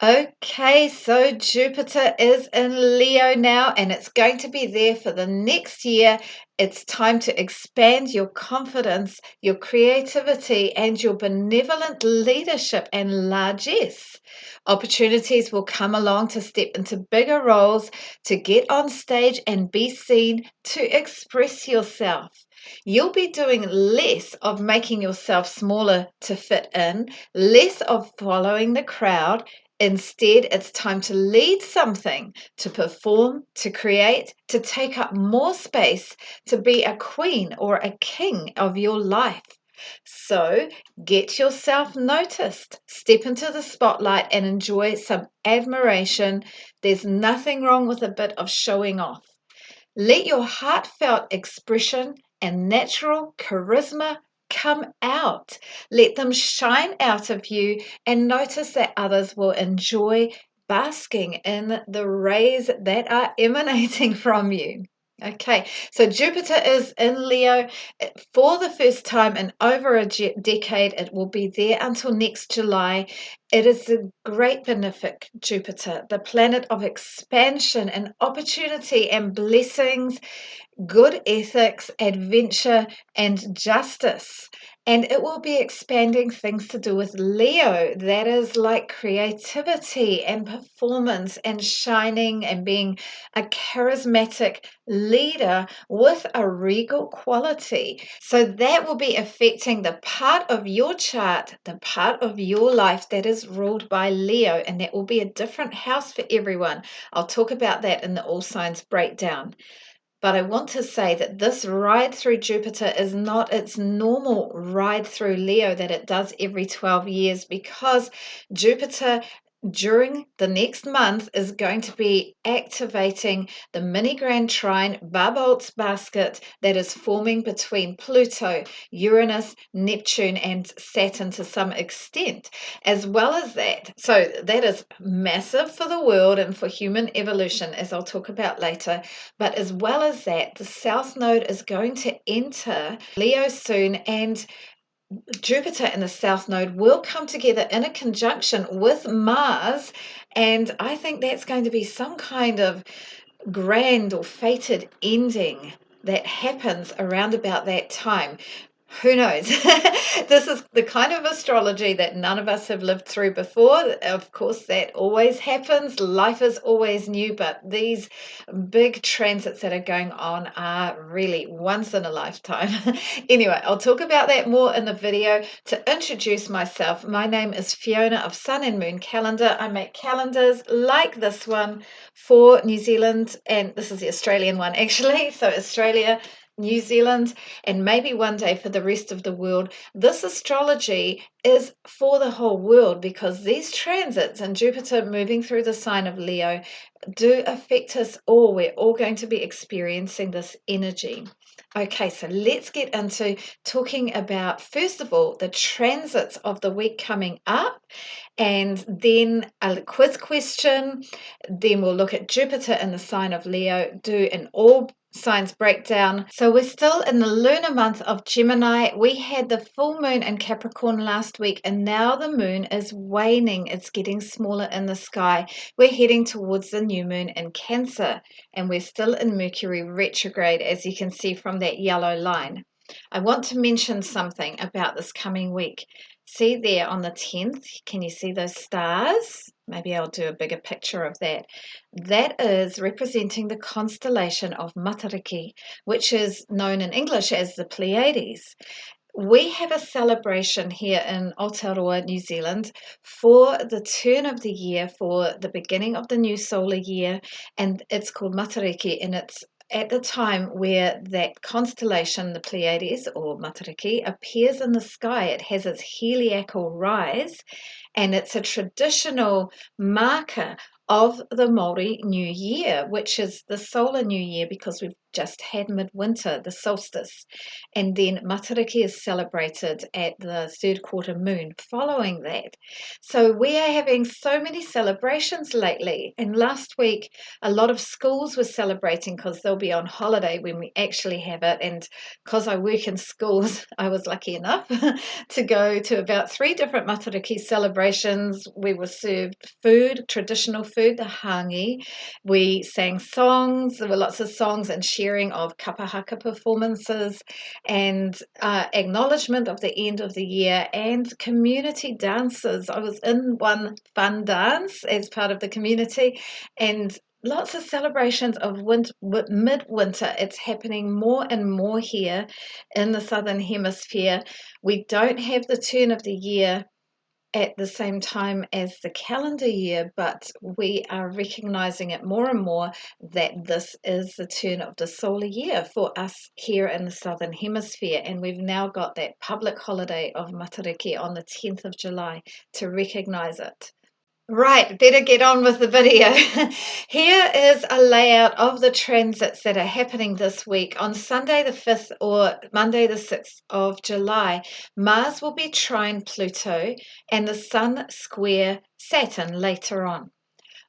Okay, so Jupiter is in Leo now, and it's going to be there for the next year. It's time to expand your confidence, your creativity, and your benevolent leadership and largesse. Opportunities will come along to step into bigger roles, to get on stage and be seen, to express yourself. You'll be doing less of making yourself smaller to fit in, less of following the crowd. Instead, it's time to lead something, to perform, to create, to take up more space, to be a queen or a king of your life. So get yourself noticed, step into the spotlight and enjoy some admiration. There's nothing wrong with a bit of showing off. Let your heartfelt expression and natural charisma come out. Let them shine out of you and notice that others will enjoy basking in the rays that are emanating from you. Okay, so Jupiter is in Leo for the first time in over a decade. It will be there until next July. It is the great benefic Jupiter, the planet of expansion and opportunity and blessings, good ethics, adventure, and justice. And it will be expanding things to do with Leo. That is like creativity and performance and shining and being a charismatic leader with a regal quality. So that will be affecting the part of your chart, the part of your life that is ruled by Leo. And that will be a different house for everyone. I'll talk about that in the all signs breakdown. But I want to say that this ride through Jupiter is not its normal ride through Leo that it does every 12 years, because Jupiter during the next month is going to be activating the mini grand trine Barbault's basket that is forming between Pluto, Uranus, Neptune, and Saturn to some extent. As well as that, so that is massive for the world and for human evolution, as I'll talk about later. But as well as that, the South Node is going to enter Leo soon, and Jupiter and the South Node will come together in a conjunction with Mars. And I think that's going to be some kind of grand or fated ending that happens around about that time. Who knows? This is the kind of astrology that none of us have lived through before. Of course, that always happens. Life is always new, but these big transits that are going on are really once in a lifetime. Anyway, I'll talk about that more in the video. To introduce myself, my name is Fiona of Sun and Moon Calendar. I make calendars like this one for New Zealand, and this is the Australian one actually. So Australia, New Zealand, and maybe one day for the rest of the world. This astrology is for the whole world because these transits and Jupiter moving through the sign of Leo do affect us all. We're all going to be experiencing this energy. Okay, so let's get into talking about, first of all, the transits of the week coming up, and then a quiz question. Then we'll look at Jupiter in the sign of Leo, do an all signs breakdown. So we're still in the lunar month of Gemini. We had the full moon in Capricorn last week, and now the moon is waning. It's getting smaller in the sky. We're heading towards the new moon in Cancer, and we're still in Mercury retrograde, as you can see from that yellow line. I want to mention something about this coming week. See there on the 10th, can you see those stars? Maybe I'll do a bigger picture of that. That is representing the constellation of Matariki, which is known in English as the Pleiades. We have a celebration here in Aotearoa, New Zealand, for the turn of the year, for the beginning of the new solar year, and it's called Matariki, and it's at the time where that constellation, the Pleiades or Matariki, appears in the sky. It has its heliacal rise, and it's a traditional marker of the Māori New Year, which is the solar New Year, because we've just had midwinter, the solstice. And then Matariki is celebrated at the third quarter moon following that. So we are having so many celebrations lately. And last week, a lot of schools were celebrating because they'll be on holiday when we actually have it. And because I work in schools, I was lucky enough to go to about 3 different Matariki celebrations. We were served food, traditional food, the hangi. We sang songs. There were lots of songs and sharing of kapahaka performances and acknowledgement of the end of the year and community dances. I was in one fun dance as part of the community, and lots of celebrations of midwinter. It's happening more and more here in the Southern Hemisphere. We don't have the turn of the year at the same time as the calendar year, but we are recognizing it more and more that this is the turn of the solar year for us here in the Southern Hemisphere. And we've now got that public holiday of Matariki on the 10th of July to recognize it. Right, better get on with the video. Here is a layout of the transits that are happening this week. On Sunday the 5th or Monday the 6th of July, Mars will be trine Pluto and the Sun square Saturn later on.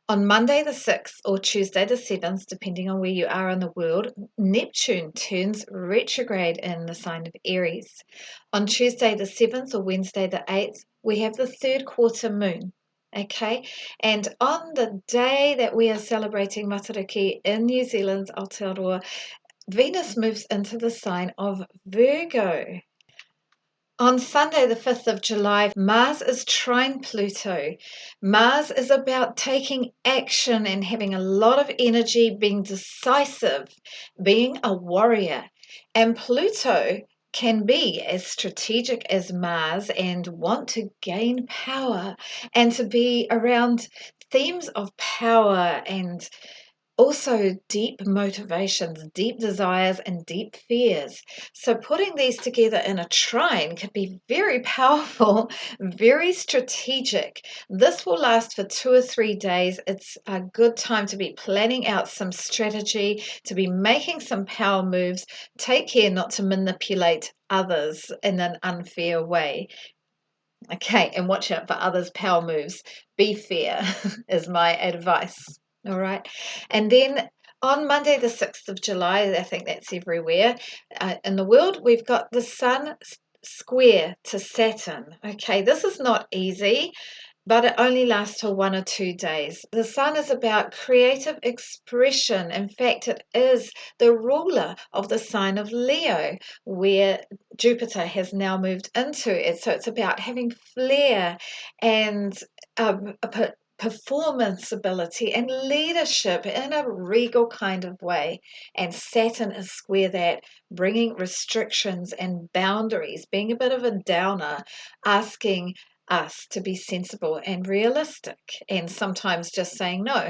On Monday the 6th or Tuesday the 7th, depending on where you are in the world, Neptune turns retrograde in the sign of Aries. On Tuesday the 7th or Wednesday the 8th, we have the third quarter moon. Okay, and on the day that we are celebrating Matariki in New Zealand's Aotearoa, Venus moves into the sign of Virgo. On Sunday, the 5th of July, Mars is trine Pluto. Mars is about taking action and having a lot of energy, being decisive, being a warrior. And Pluto can be as strategic as Mars and want to gain power and to be around themes of power and also deep motivations, deep desires, and deep fears. So putting these together in a trine could be very powerful, very strategic. This will last for 2 or 3 days. It's a good time to be planning out some strategy, to be making some power moves. Take care not to manipulate others in an unfair way. Okay, and watch out for others' power moves. Be fair is my advice. All right. And then on Monday, the 6th of July, I think that's everywhere in the world, we've got the Sun square to Saturn. Okay, this is not easy, but it only lasts for 1 or 2 days. The Sun is about creative expression. In fact, it is the ruler of the sign of Leo, where Jupiter has now moved into it. So it's about having flair and performance ability and leadership in a regal kind of way. And Saturn is square that, bringing restrictions and boundaries, being a bit of a downer, asking us to be sensible and realistic, and sometimes just saying no.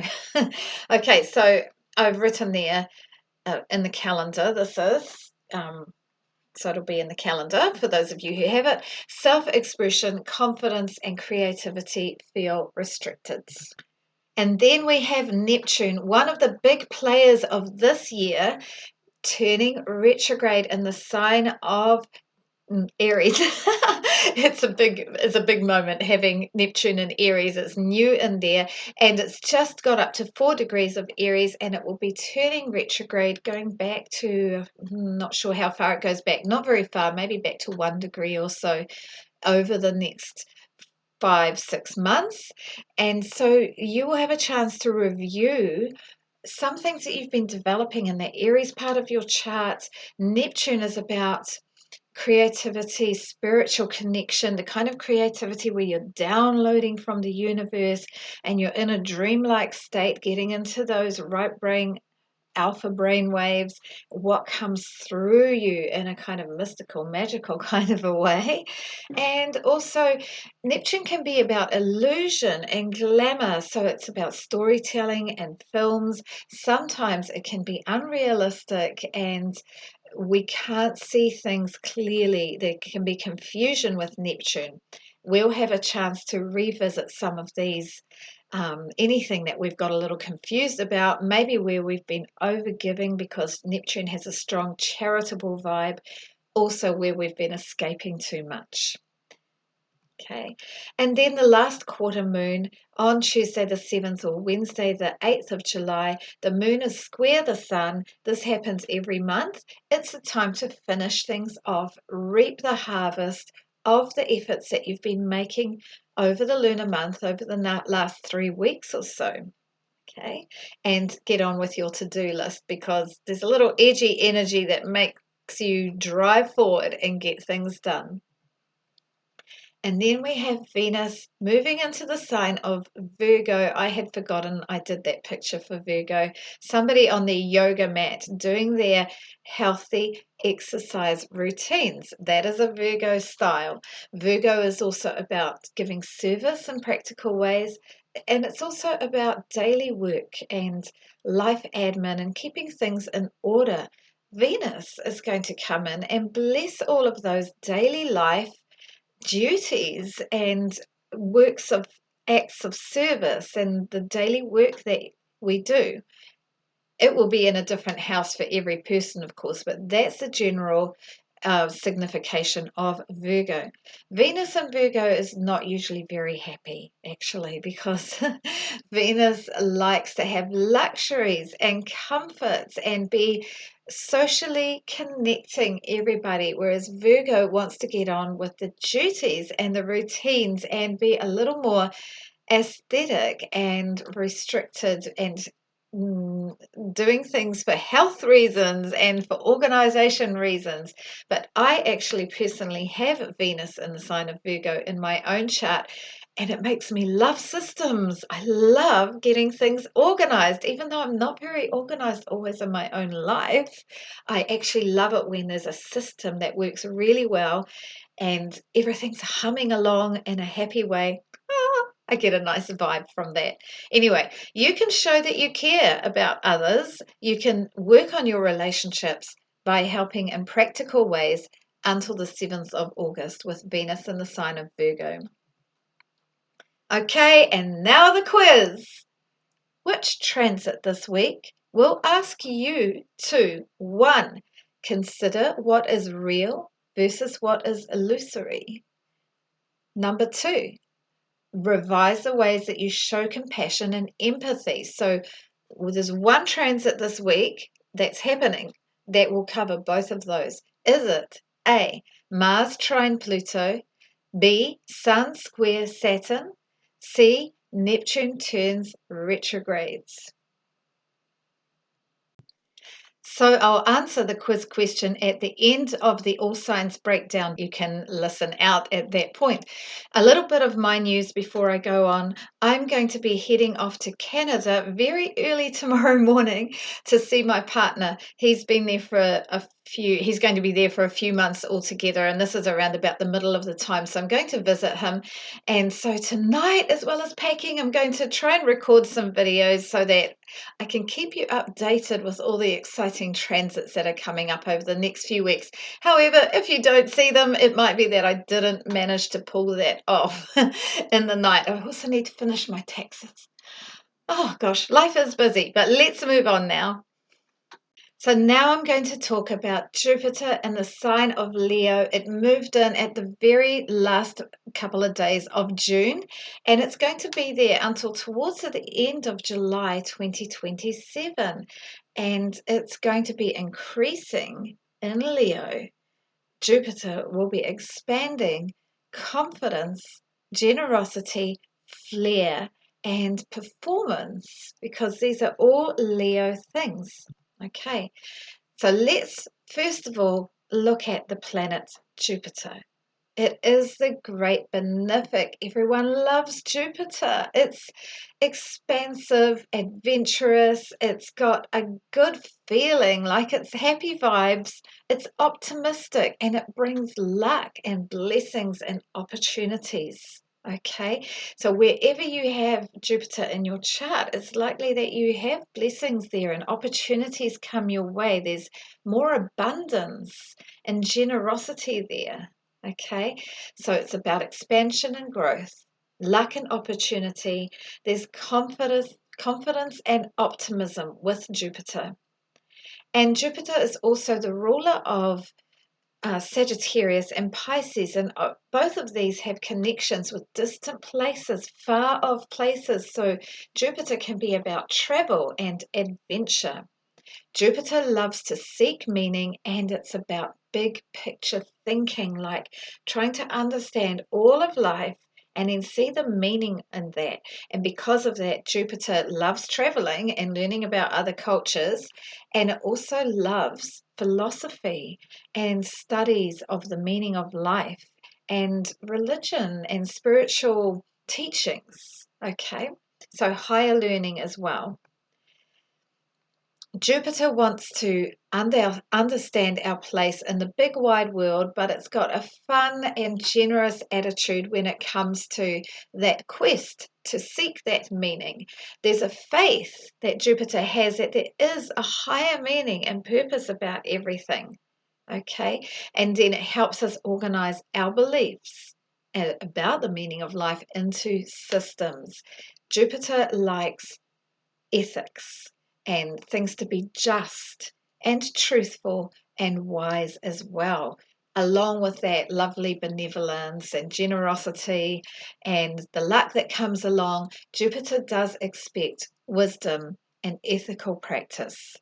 Okay, so I've written there in the calendar, this is, so it'll be in the calendar for those of you who have it. Self-expression, confidence, and creativity feel restricted. And then we have Neptune, one of the big players of this year, turning retrograde in the sign of Aries. It's a big moment having Neptune in Aries. It's new in there, and it's just got up to 4 degrees of Aries, and it will be turning retrograde, going back to, not sure how far it goes back, not very far, maybe back to 1 degree or so over the next 5-6 months. And so you will have a chance to review some things that you've been developing in that Aries part of your chart. Neptune is about creativity, spiritual connection, the kind of creativity where you're downloading from the universe and you're in a dreamlike state, getting into those right brain alpha brain waves, what comes through you in a kind of mystical, magical kind of a way. And also Neptune can be about illusion and glamour, so it's about storytelling and films. Sometimes it can be unrealistic and we can't see things clearly. There can be confusion with Neptune. we'll have a chance to revisit some of these. Anything that we've got a little confused about, maybe where we've been overgiving because Neptune has a strong charitable vibe, also where we've been escaping too much. Okay, and then the last quarter moon on Tuesday the 7th or Wednesday the 8th of July, the moon is square the sun. This happens every month. It's a time to finish things off, reap the harvest of the efforts that you've been making over the lunar month, over the last 3 weeks or so. Okay, and get on with your to-do list, because there's a little edgy energy that makes you drive forward and get things done. And then we have Venus moving into the sign of Virgo. I had forgotten I did that picture for Virgo. Somebody on their yoga mat doing their healthy exercise routines. That is a Virgo style. Virgo is also about giving service in practical ways. And it's also about daily work and life admin and keeping things in order. Venus is going to come in and bless all of those daily life duties and acts of service and the daily work that we do. It will be in a different house for every person, of course, but that's the general signification of Virgo. Venus in Virgo is not usually very happy, actually, because Venus likes to have luxuries and comforts and be socially connecting everybody, whereas Virgo wants to get on with the duties and the routines and be a little more aesthetic and restricted and doing things for health reasons and for organization reasons. But I actually personally have Venus in the sign of Virgo in my own chart, and it makes me love systems. I love getting things organized, even though I'm not very organized always in my own life. I actually love it when there's a system that works really well and everything's humming along in a happy way. I get a nice vibe from that. Anyway, you can show that you care about others. You can work on your relationships by helping in practical ways until the 7th of August with Venus in the sign of Virgo. Okay, and now the quiz. Which transit this week will ask you to 1. Consider what is real versus what is illusory. Number 2. Revise the ways that you show compassion and empathy. So there's one transit this week that's happening that will cover both of those. Is it A, Mars trine Pluto, B, Sun square Saturn, C, Neptune turns retrogrades? So I'll answer the quiz question at the end of the All Signs breakdown. You can listen out at that point. A little bit of my news before I go on. I'm going to be heading off to Canada very early tomorrow morning to see my partner. He's been there for he's going to be there for a few months altogether, and this is around about the middle of the time. So I'm going to visit him. And so tonight, as well as packing, I'm going to try and record some videos so that I can keep you updated with all the exciting transits that are coming up over the next few weeks. However, if you don't see them, it might be that I didn't manage to pull that off in the night. I also need to finish my taxes. Oh gosh, life is busy, but let's move on now. So now I'm going to talk about Jupiter in the sign of Leo. It moved in at the very last couple of days of June, and it's going to be there until towards the end of July 2027. And it's going to be increasing in Leo. Jupiter will be expanding confidence, generosity, flair, and performance, because these are all Leo things. Okay, so let's first of all look at the planet Jupiter. It is the great benefic. Everyone loves Jupiter. It's expansive, adventurous. It's got a good feeling, like it's happy vibes. It's optimistic, and it brings luck and blessings and opportunities. Okay, so wherever you have Jupiter in your chart, it's likely that you have blessings there and opportunities come your way. There's more abundance and generosity there. Okay, so it's about expansion and growth, luck and opportunity. There's confidence and optimism with Jupiter. And Jupiter is also the ruler of Sagittarius and Pisces, and both of these have connections with distant places, far off places. So Jupiter can be about travel and adventure. Jupiter loves to seek meaning, and it's about big picture thinking, like trying to understand all of life and then see the meaning in that. And because of that, Jupiter loves traveling and learning about other cultures, and it also loves philosophy and studies of the meaning of life and religion and spiritual teachings. Okay, so higher learning as well. Jupiter wants to understand our place in the big wide world, but it's got a fun and generous attitude when it comes to that quest to seek that meaning. There's a faith that Jupiter has that there is a higher meaning and purpose about everything. Okay, and then it helps us organize our beliefs about the meaning of life into systems. Jupiter likes ethics and things to be just and truthful and wise as well. Along with that, lovely benevolence and generosity and the luck that comes along, Jupiter does expect wisdom and ethical practice.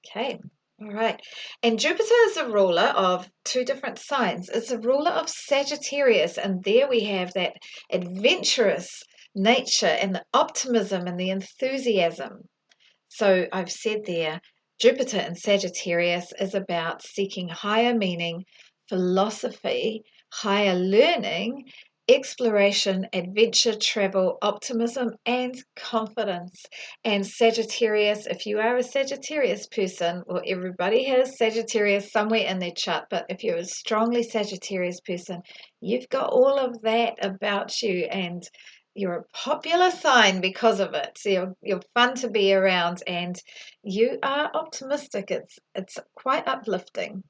Okay, all right. And Jupiter is a ruler of two different signs. It's a ruler of Sagittarius, and there we have that adventurous nature and the optimism and the enthusiasm. So I've said there, Jupiter in Sagittarius is about seeking higher meaning, philosophy, higher learning, exploration, adventure, travel, optimism, and confidence. And Sagittarius, if you are a Sagittarius person, well, everybody has Sagittarius somewhere in their chart, but if you're a strongly Sagittarius person, you've got all of that about you, and you're a popular sign because of it. So you're fun to be around, and you are optimistic. It's quite uplifting.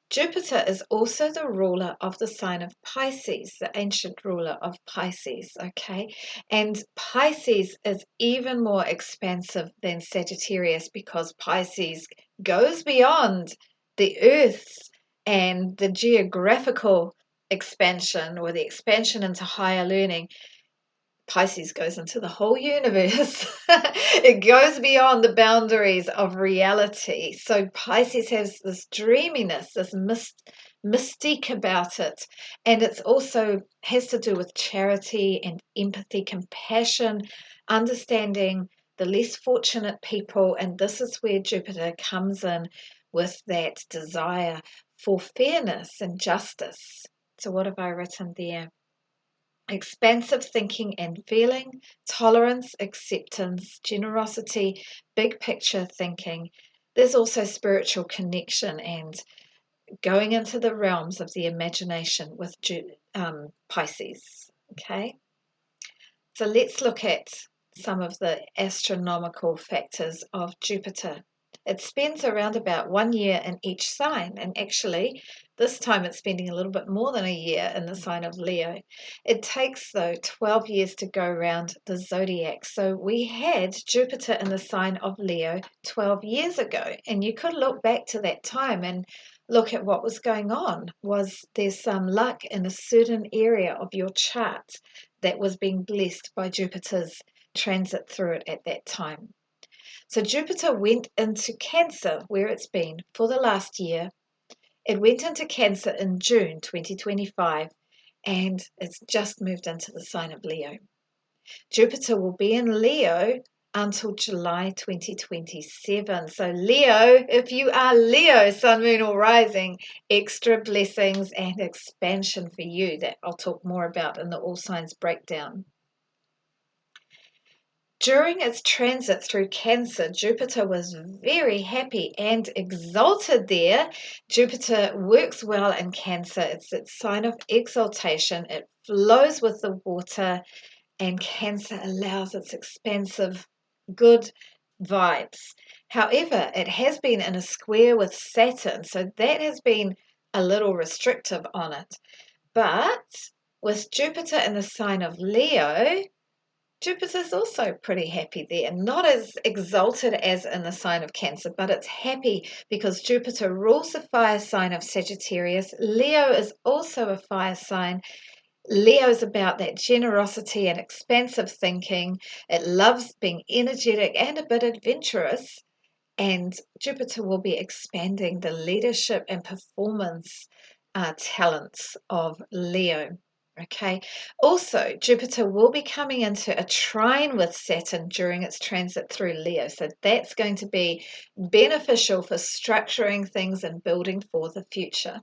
Jupiter is also the ruler of the sign of Pisces, the ancient ruler of Pisces, okay? And Pisces is even more expansive than Sagittarius because Pisces goes beyond the Earth's and the geographical expansion or the expansion into higher learning. Pisces goes into the whole universe. It goes beyond the boundaries of reality. So Pisces has this dreaminess, this mystique about it. And it's also has to do with charity and empathy, compassion, understanding the less fortunate people. And this is where Jupiter comes in with that desire for fairness and justice. So what have I written there? Expansive thinking and feeling, tolerance, acceptance, generosity, big picture thinking. There's also spiritual connection and going into the realms of the imagination with Pisces. Okay, so let's look at some of the astronomical factors of Jupiter. It spends around about 1 year in each sign, and actually, this time it's spending a little bit more than a year in the sign of Leo. It takes, though, 12 years to go around the zodiac. So we had Jupiter in the sign of Leo 12 years ago, and you could look back to that time and look at what was going on. Was there some luck in a certain area of your chart that was being blessed by Jupiter's transit through it at that time? So Jupiter went into Cancer, where it's been for the last year. It went into Cancer in June 2025, and it's just moved into the sign of Leo. Jupiter will be in Leo until July 2027. So Leo, if you are Leo, Sun, Moon, or Rising, extra blessings and expansion for you that I'll talk more about in the All Signs breakdown. During its transit through Cancer, Jupiter was very happy and exalted there. Jupiter works well in Cancer. It's its sign of exaltation. It flows with the water, and Cancer allows its expansive, good vibes. However, it has been in a square with Saturn, so that has been a little restrictive on it. But with Jupiter in the sign of Leo, Jupiter's also pretty happy there. Not as exalted as in the sign of Cancer, but it's happy because Jupiter rules the fire sign of Sagittarius. Leo is also a fire sign. Leo's about that generosity and expansive thinking. It loves being energetic and a bit adventurous. And Jupiter will be expanding the leadership and performance talents of Leo. Okay. Also, Jupiter will be coming into a trine with Saturn during its transit through Leo. So that's going to be beneficial for structuring things and building for the future.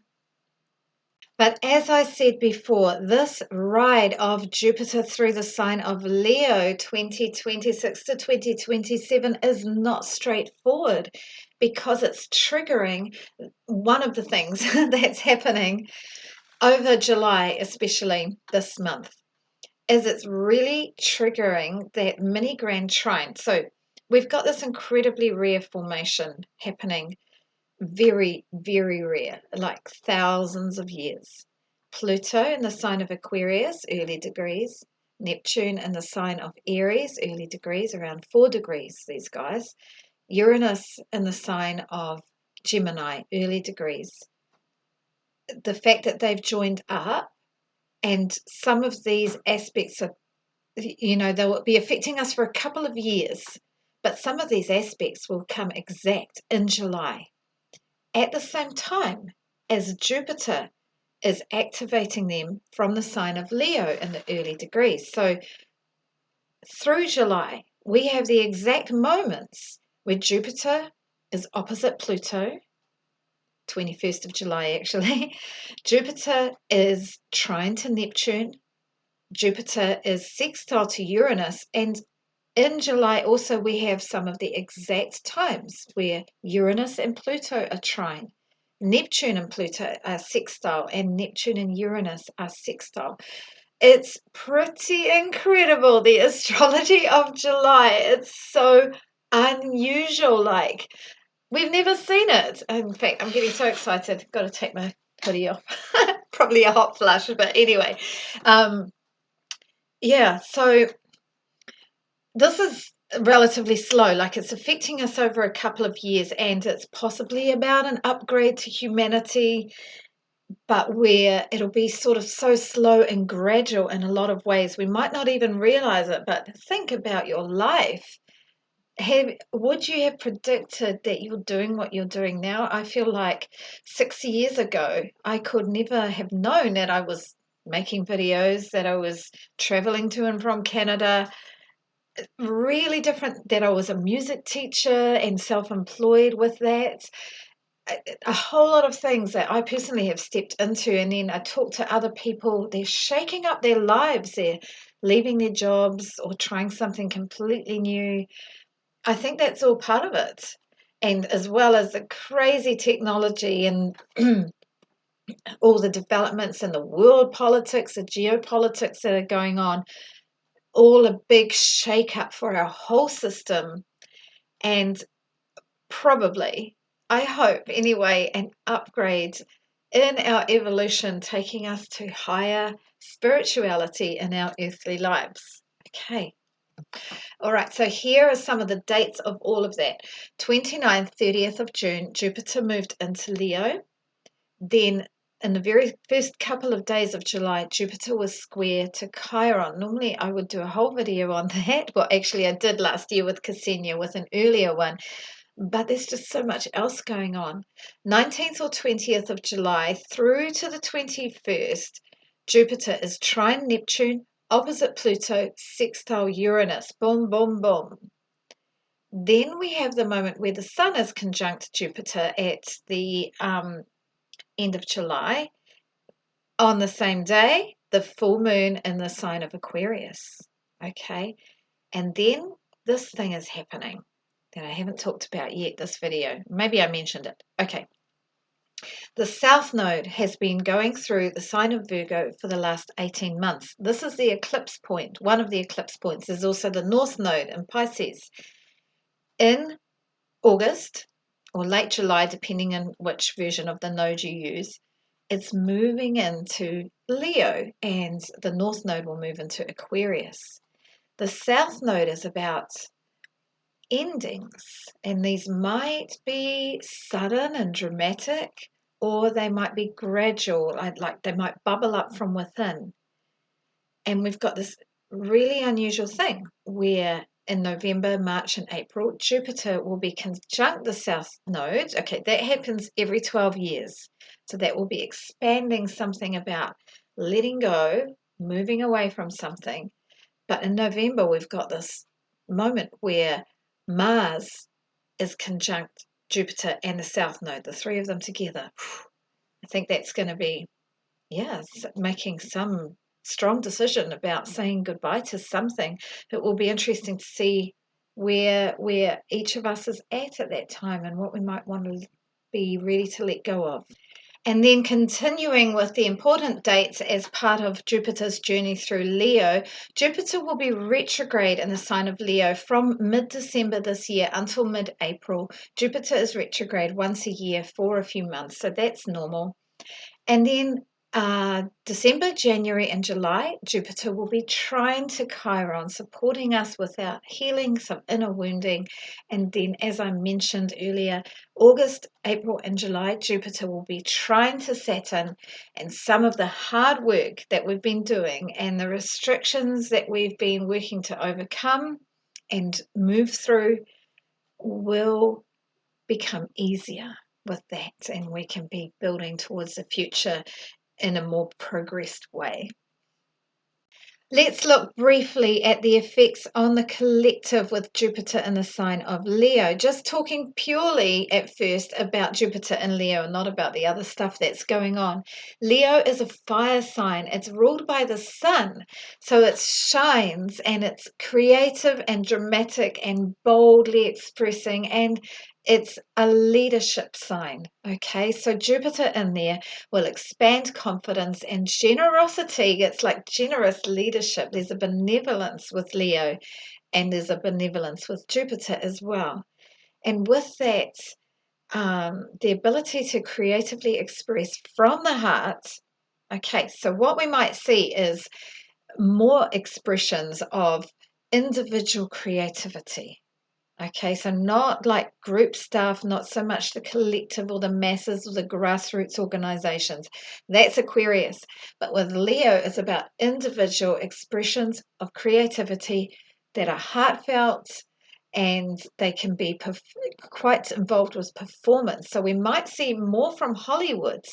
But as I said before, this ride of Jupiter through the sign of Leo 2026 to 2027 is not straightforward because it's triggering one of the things that's happening over July, especially this month, is it's really triggering that mini grand trine. So we've got this incredibly rare formation happening. Very, very rare, like thousands of years. Pluto in the sign of Aquarius, early degrees. Neptune in the sign of Aries, early degrees, around 4 degrees, these guys. Uranus in the sign of Gemini, early degrees. The fact that they've joined up and some of these aspects are, they'll be affecting us for a couple of years, but some of these aspects will come exact in July. At the same time as Jupiter is activating them from the sign of Leo in the early degrees. So through July, we have the exact moments where Jupiter is opposite Pluto, 21st of July actually. Jupiter is trine to Neptune. Jupiter is sextile to Uranus, and in July also we have some of the exact times where Uranus and Pluto are trine. Neptune and Pluto are sextile, and Neptune and Uranus are sextile. It's pretty incredible, the astrology of July. It's so unusual. Like, we've never seen it. In fact, I'm getting so excited. Got to take my hoodie off. Probably a hot flush, but anyway. Yeah, so this is relatively slow, like it's affecting us over a couple of years, and it's possibly about an upgrade to humanity, but where it'll be sort of so slow and gradual in a lot of ways. We might not even realize it, but think about your life. Would you have predicted that you're doing what you're doing now? I feel like 6 years ago, I could never have known that I was making videos, that I was traveling to and from Canada. Really different, that I was a music teacher and self-employed with that. A whole lot of things that I personally have stepped into, and then I talk to other people. They're shaking up their lives. They're leaving their jobs or trying something completely new. I think that's all part of it. And as well as the crazy technology and all the developments in the world politics, the geopolitics that are going on, all a big shake-up for our whole system, and probably, I hope anyway, an upgrade in our evolution, taking us to higher spirituality in our earthly lives. Okay. All right, so here are some of the dates of all of that. 29th, 30th of June, Jupiter moved into Leo. Then in the very first couple of days of July, Jupiter was square to Chiron. Normally I would do a whole video on that. Well, actually I did last year with Ksenia with an earlier one, but there's just so much else going on. 19th or 20th of July through to the 21st, Jupiter is trine Neptune, opposite Pluto, sextile Uranus. Boom, boom, boom. Then we have the moment where the Sun is conjunct Jupiter at the end of July. On the same day, the full moon in the sign of Aquarius. Okay, and then this thing is happening that I haven't talked about yet this video. Maybe I mentioned it. Okay. The South Node has been going through the sign of Virgo for the last 18 months. This is the eclipse point. One of the eclipse points is also the North Node in Pisces. In August or late July, depending on which version of the node you use, it's moving into Leo, and the North Node will move into Aquarius. The South Node is about endings, and these might be sudden and dramatic, or they might be gradual, like they might bubble up from within. And we've got this really unusual thing where in November, March, and April, Jupiter will be conjunct the South Node. Okay, that happens every 12 years. So that will be expanding something about letting go, moving away from something. But in November, we've got this moment where Mars is conjunct Jupiter and the South Node, the three of them together. I think that's going to be, making some strong decision about saying goodbye to something. It will be interesting to see where each of us is at that time and what we might want to be ready to let go of. And then continuing with the important dates as part of Jupiter's journey through Leo, Jupiter will be retrograde in the sign of Leo from mid-December this year until mid-April. Jupiter is retrograde once a year for a few months, so that's normal. And then December, January, and July, Jupiter will be trine to Chiron, supporting us with our healing, some inner wounding. And then, as I mentioned earlier, August, April, and July, Jupiter will be trine to Saturn, and some of the hard work that we've been doing and the restrictions that we've been working to overcome and move through will become easier with that, and we can be building towards the future in a more progressed way. Let's look briefly at the effects on the collective with Jupiter in the sign of Leo. Just talking purely at first about Jupiter in Leo, not about the other stuff that's going on. Leo is a fire sign. It's ruled by the sun, so it shines and it's creative and dramatic and boldly expressing, and it's a leadership sign. Okay, so Jupiter in there will expand confidence and generosity. It's like generous leadership. There's a benevolence with Leo, and there's a benevolence with Jupiter as well. And with that, the ability to creatively express from the heart. Okay, so what we might see is more expressions of individual creativity. Okay, so not like group stuff, not so much the collective or the masses or the grassroots organizations. That's Aquarius. But with Leo, it's about individual expressions of creativity that are heartfelt, and they can be quite involved with performance. So we might see more from Hollywood.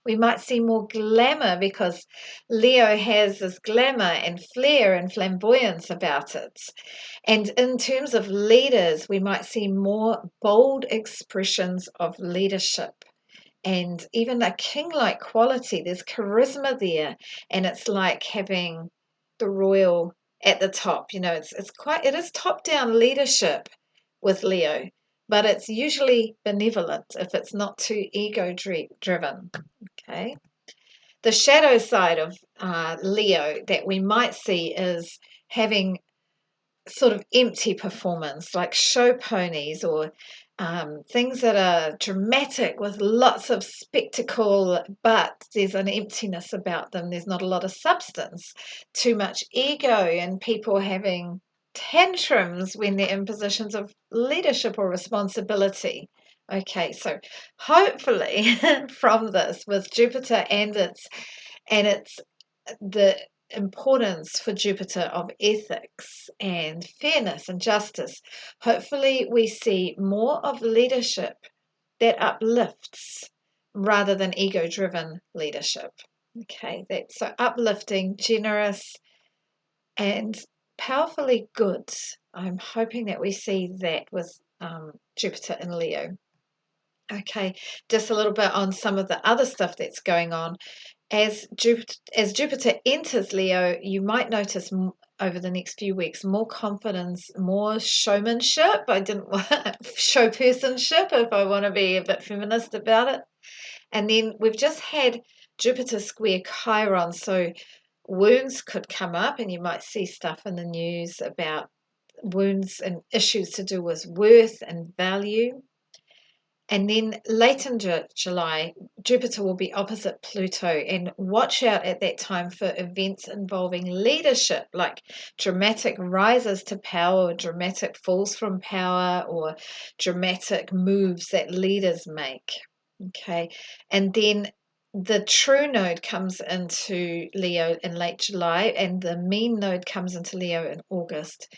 We might see more glamour because Leo has this glamour and flair and flamboyance about it. And in terms of leaders, we might see more bold expressions of leadership and even a king-like quality. There's charisma there, and it's like having the royal at the top. It is top-down leadership with Leo, but it's usually benevolent if it's not too ego-driven. Okay. The shadow side of Leo that we might see is having sort of empty performance, like show ponies or things that are dramatic with lots of spectacle, but there's an emptiness about them. There's not a lot of substance, too much ego, and people having tantrums when they're in positions of leadership or responsibility. Okay, so hopefully from this, with Jupiter and it's the importance for Jupiter of ethics and fairness and justice. Hopefully, we see more of leadership that uplifts rather than ego driven leadership. Okay, that's so uplifting, generous, and powerfully good. I'm hoping that we see that with Jupiter in Leo. Okay, just a little bit on some of the other stuff that's going on. As Jupiter enters Leo, you might notice over the next few weeks more confidence, more showmanship. I didn't want show personship if I want to be a bit feminist about it. And then we've just had Jupiter square Chiron, so wounds could come up, and you might see stuff in the news about wounds and issues to do with worth and value. And then late in July, Jupiter will be opposite Pluto, and watch out at that time for events involving leadership, like dramatic rises to power, or dramatic falls from power, or dramatic moves that leaders make. Okay, and then the true node comes into Leo in late July, and the mean node comes into Leo in August.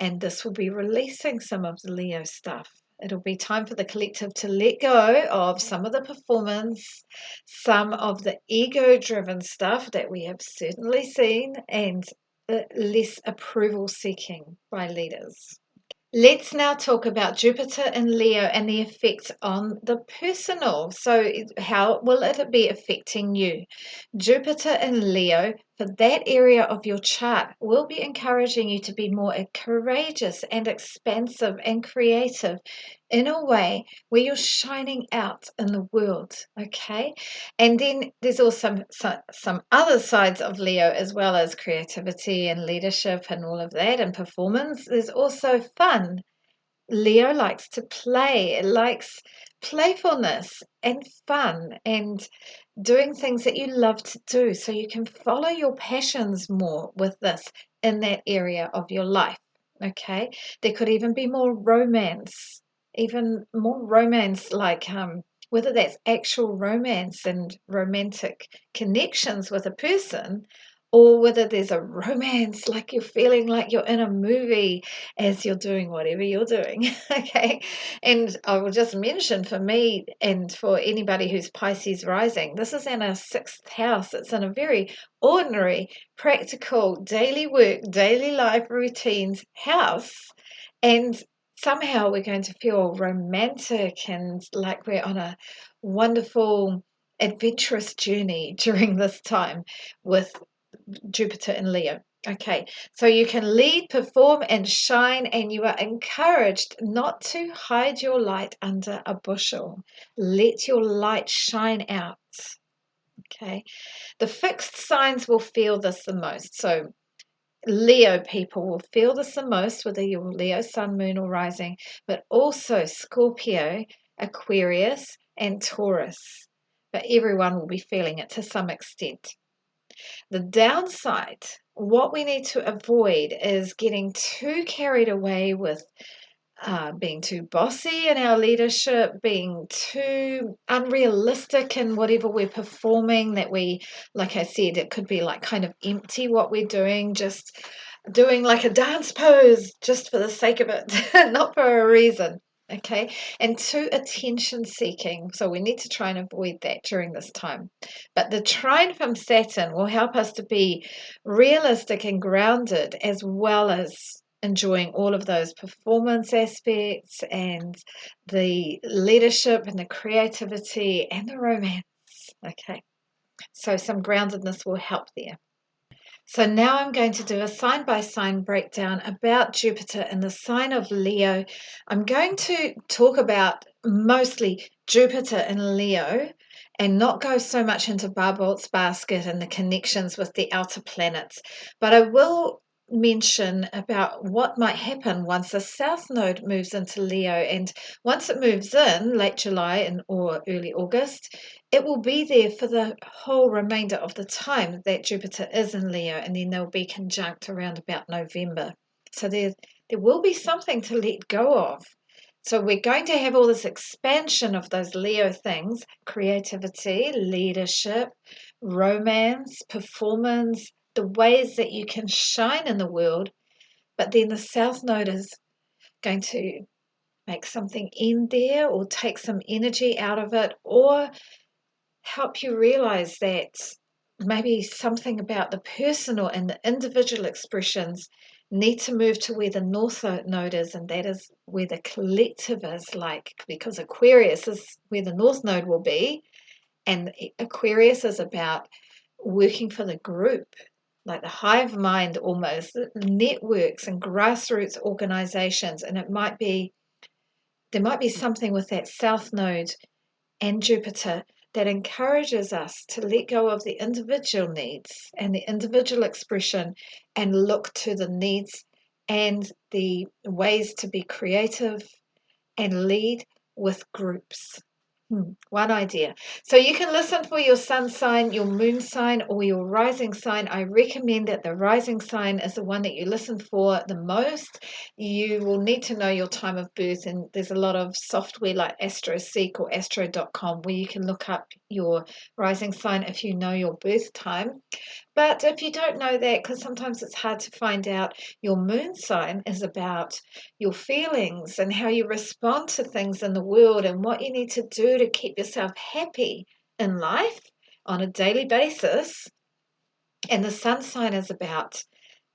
And this will be releasing some of the Leo stuff. It'll be time for the collective to let go of some of the performance, some of the ego-driven stuff that we have certainly seen, and less approval seeking by leaders. Let's now talk about Jupiter in Leo and the effects on the personal. So, how will it be affecting you? Jupiter in Leo, for that area of your chart, will be encouraging you to be more courageous and expansive and creative in a way where you're shining out in the world. Okay, and then there's also some other sides of Leo, as well as creativity and leadership and all of that and performance. There's also fun. Leo likes to play. It likes playfulness and fun and doing things that you love to do, so you can follow your passions more with this in that area of your life. Okay, there could even be more romance, like whether that's actual romance and romantic connections with a person, or whether there's a romance like you're feeling like you're in a movie as you're doing whatever you're doing. Okay, and I will just mention, for me and for anybody who's Pisces rising, this is in our sixth house. It's in a very ordinary, practical, daily work, daily life routines house. And somehow we're going to feel romantic and like we're on a wonderful, adventurous journey during this time with Jupiter in Leo. Okay, so you can lead, perform, and shine, and you are encouraged not to hide your light under a bushel. Let your light shine out. Okay, the fixed signs will feel this the most. So, Leo people will feel this the most, whether you're Leo, Sun, Moon, or Rising, but also Scorpio, Aquarius, and Taurus. But everyone will be feeling it to some extent. The downside, what we need to avoid, is getting too carried away with being too bossy in our leadership, being too unrealistic in whatever we're performing, that we, like I said, it could be like kind of empty what we're doing, just doing like a dance pose just for the sake of it, not for a reason. Okay, and too attention seeking. So we need to try and avoid that during this time. But the trine from Saturn will help us to be realistic and grounded, as well as enjoying all of those performance aspects and the leadership and the creativity and the romance. Okay, so some groundedness will help there. So now I'm going to do a sign by sign breakdown about Jupiter in the sign of Leo. I'm going to talk about mostly Jupiter in Leo and not go so much into Barbault's basket and the connections with the outer planets, but I will mention about what might happen once the south node moves into Leo. And once it moves in late July or early August, it will be there for the whole remainder of the time that Jupiter is in Leo, and then they'll be conjunct around about November. So there will be something to let go of. So we're going to have all this expansion of those Leo things: creativity, leadership, romance, performance, the ways that you can shine in the world. But then the South Node is going to make something end there, or take some energy out of it, or help you realize that maybe something about the personal and the individual expressions need to move to where the North Node is, and that is where the collective is, like, because Aquarius is where the North Node will be, and Aquarius is about working for the group, like the hive mind almost, networks and grassroots organizations. And there might be something with that South Node and Jupiter that encourages us to let go of the individual needs and the individual expression and look to the needs and the ways to be creative and lead with groups. One idea. So you can listen for your sun sign, your moon sign, or your rising sign. I recommend that the rising sign is the one that you listen for the most. You will need to know your time of birth, and there's a lot of software like AstroSeek or astro.com where you can look up your rising sign if you know your birth time. But if you don't know that, because sometimes it's hard to find out, your moon sign is about your feelings and how you respond to things in the world and what you need to do to keep yourself happy in life on a daily basis. And the sun sign is about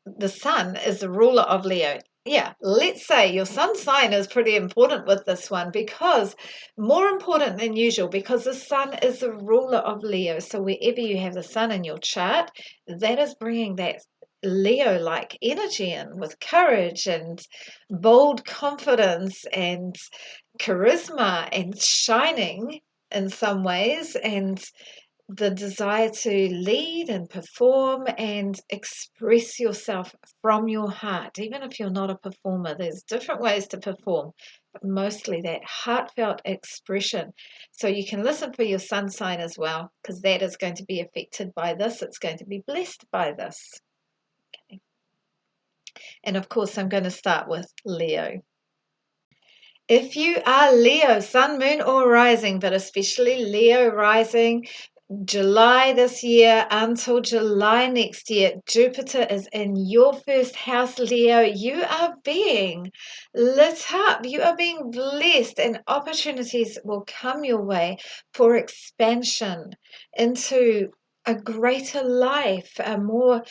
the sun is the ruler of Leo. Yeah, let's say your sun sign is pretty important with this one, because more important than usual, because the sun is the ruler of Leo. So wherever you have the sun in your chart, that is bringing that Leo-like energy in with courage and bold confidence and charisma and shining in some ways, and the desire to lead and perform and express yourself from your heart. Even if you're not a performer, there's different ways to perform, but mostly that heartfelt expression. So you can listen for your sun sign as well, because that is going to be affected by this. It's going to be blessed by this. Okay. And of course, I'm going to start with Leo. If you are Leo, sun, moon, or rising, but especially Leo rising, July this year until July next year, Jupiter is in your first house, Leo. You are being lit up. You are being blessed, and opportunities will come your way for expansion into a greater life, a more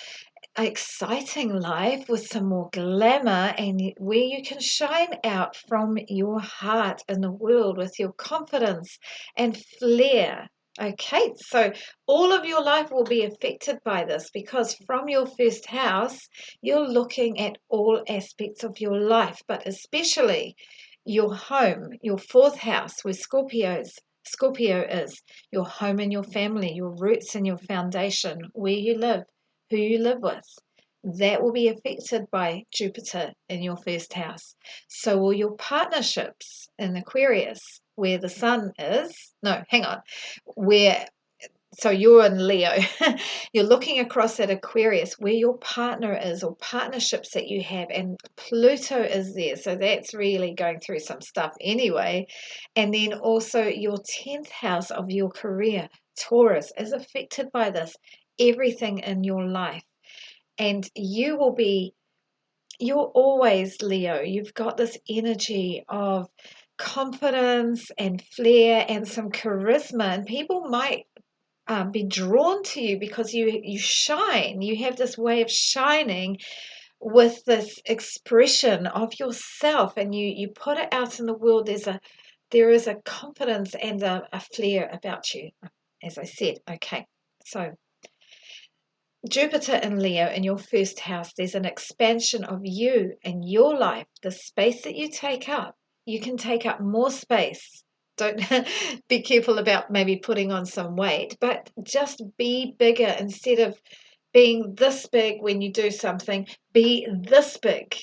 exciting life with some more glamour, and where you can shine out from your heart in the world with your confidence and flair. Okay, so all of your life will be affected by this, because from your first house, you're looking at all aspects of your life, but especially your home, your fourth house, where Scorpio is, your home and your family, your roots and your foundation, where you live, who you live with. That will be affected by Jupiter in your first house. So will your partnerships in Aquarius, where the sun is. No, hang on. So you're in Leo. You're looking across at Aquarius, where your partner is, or partnerships that you have, and Pluto is there. So that's really going through some stuff anyway. And then also your 10th house of your career, Taurus, is affected by this. Everything in your life. And you're always Leo. You've got this energy of confidence and flair and some charisma, and people might be drawn to you because you shine. You have this way of shining with this expression of yourself, and you put it out in the world. There is a confidence and a flair about you, as I said. Okay, so Jupiter in Leo in your first house, there's an expansion of you and your life, the space that you take up. You can take up more space. Don't be careful about maybe putting on some weight, but just be bigger. Instead of being this big when you do something, be this big.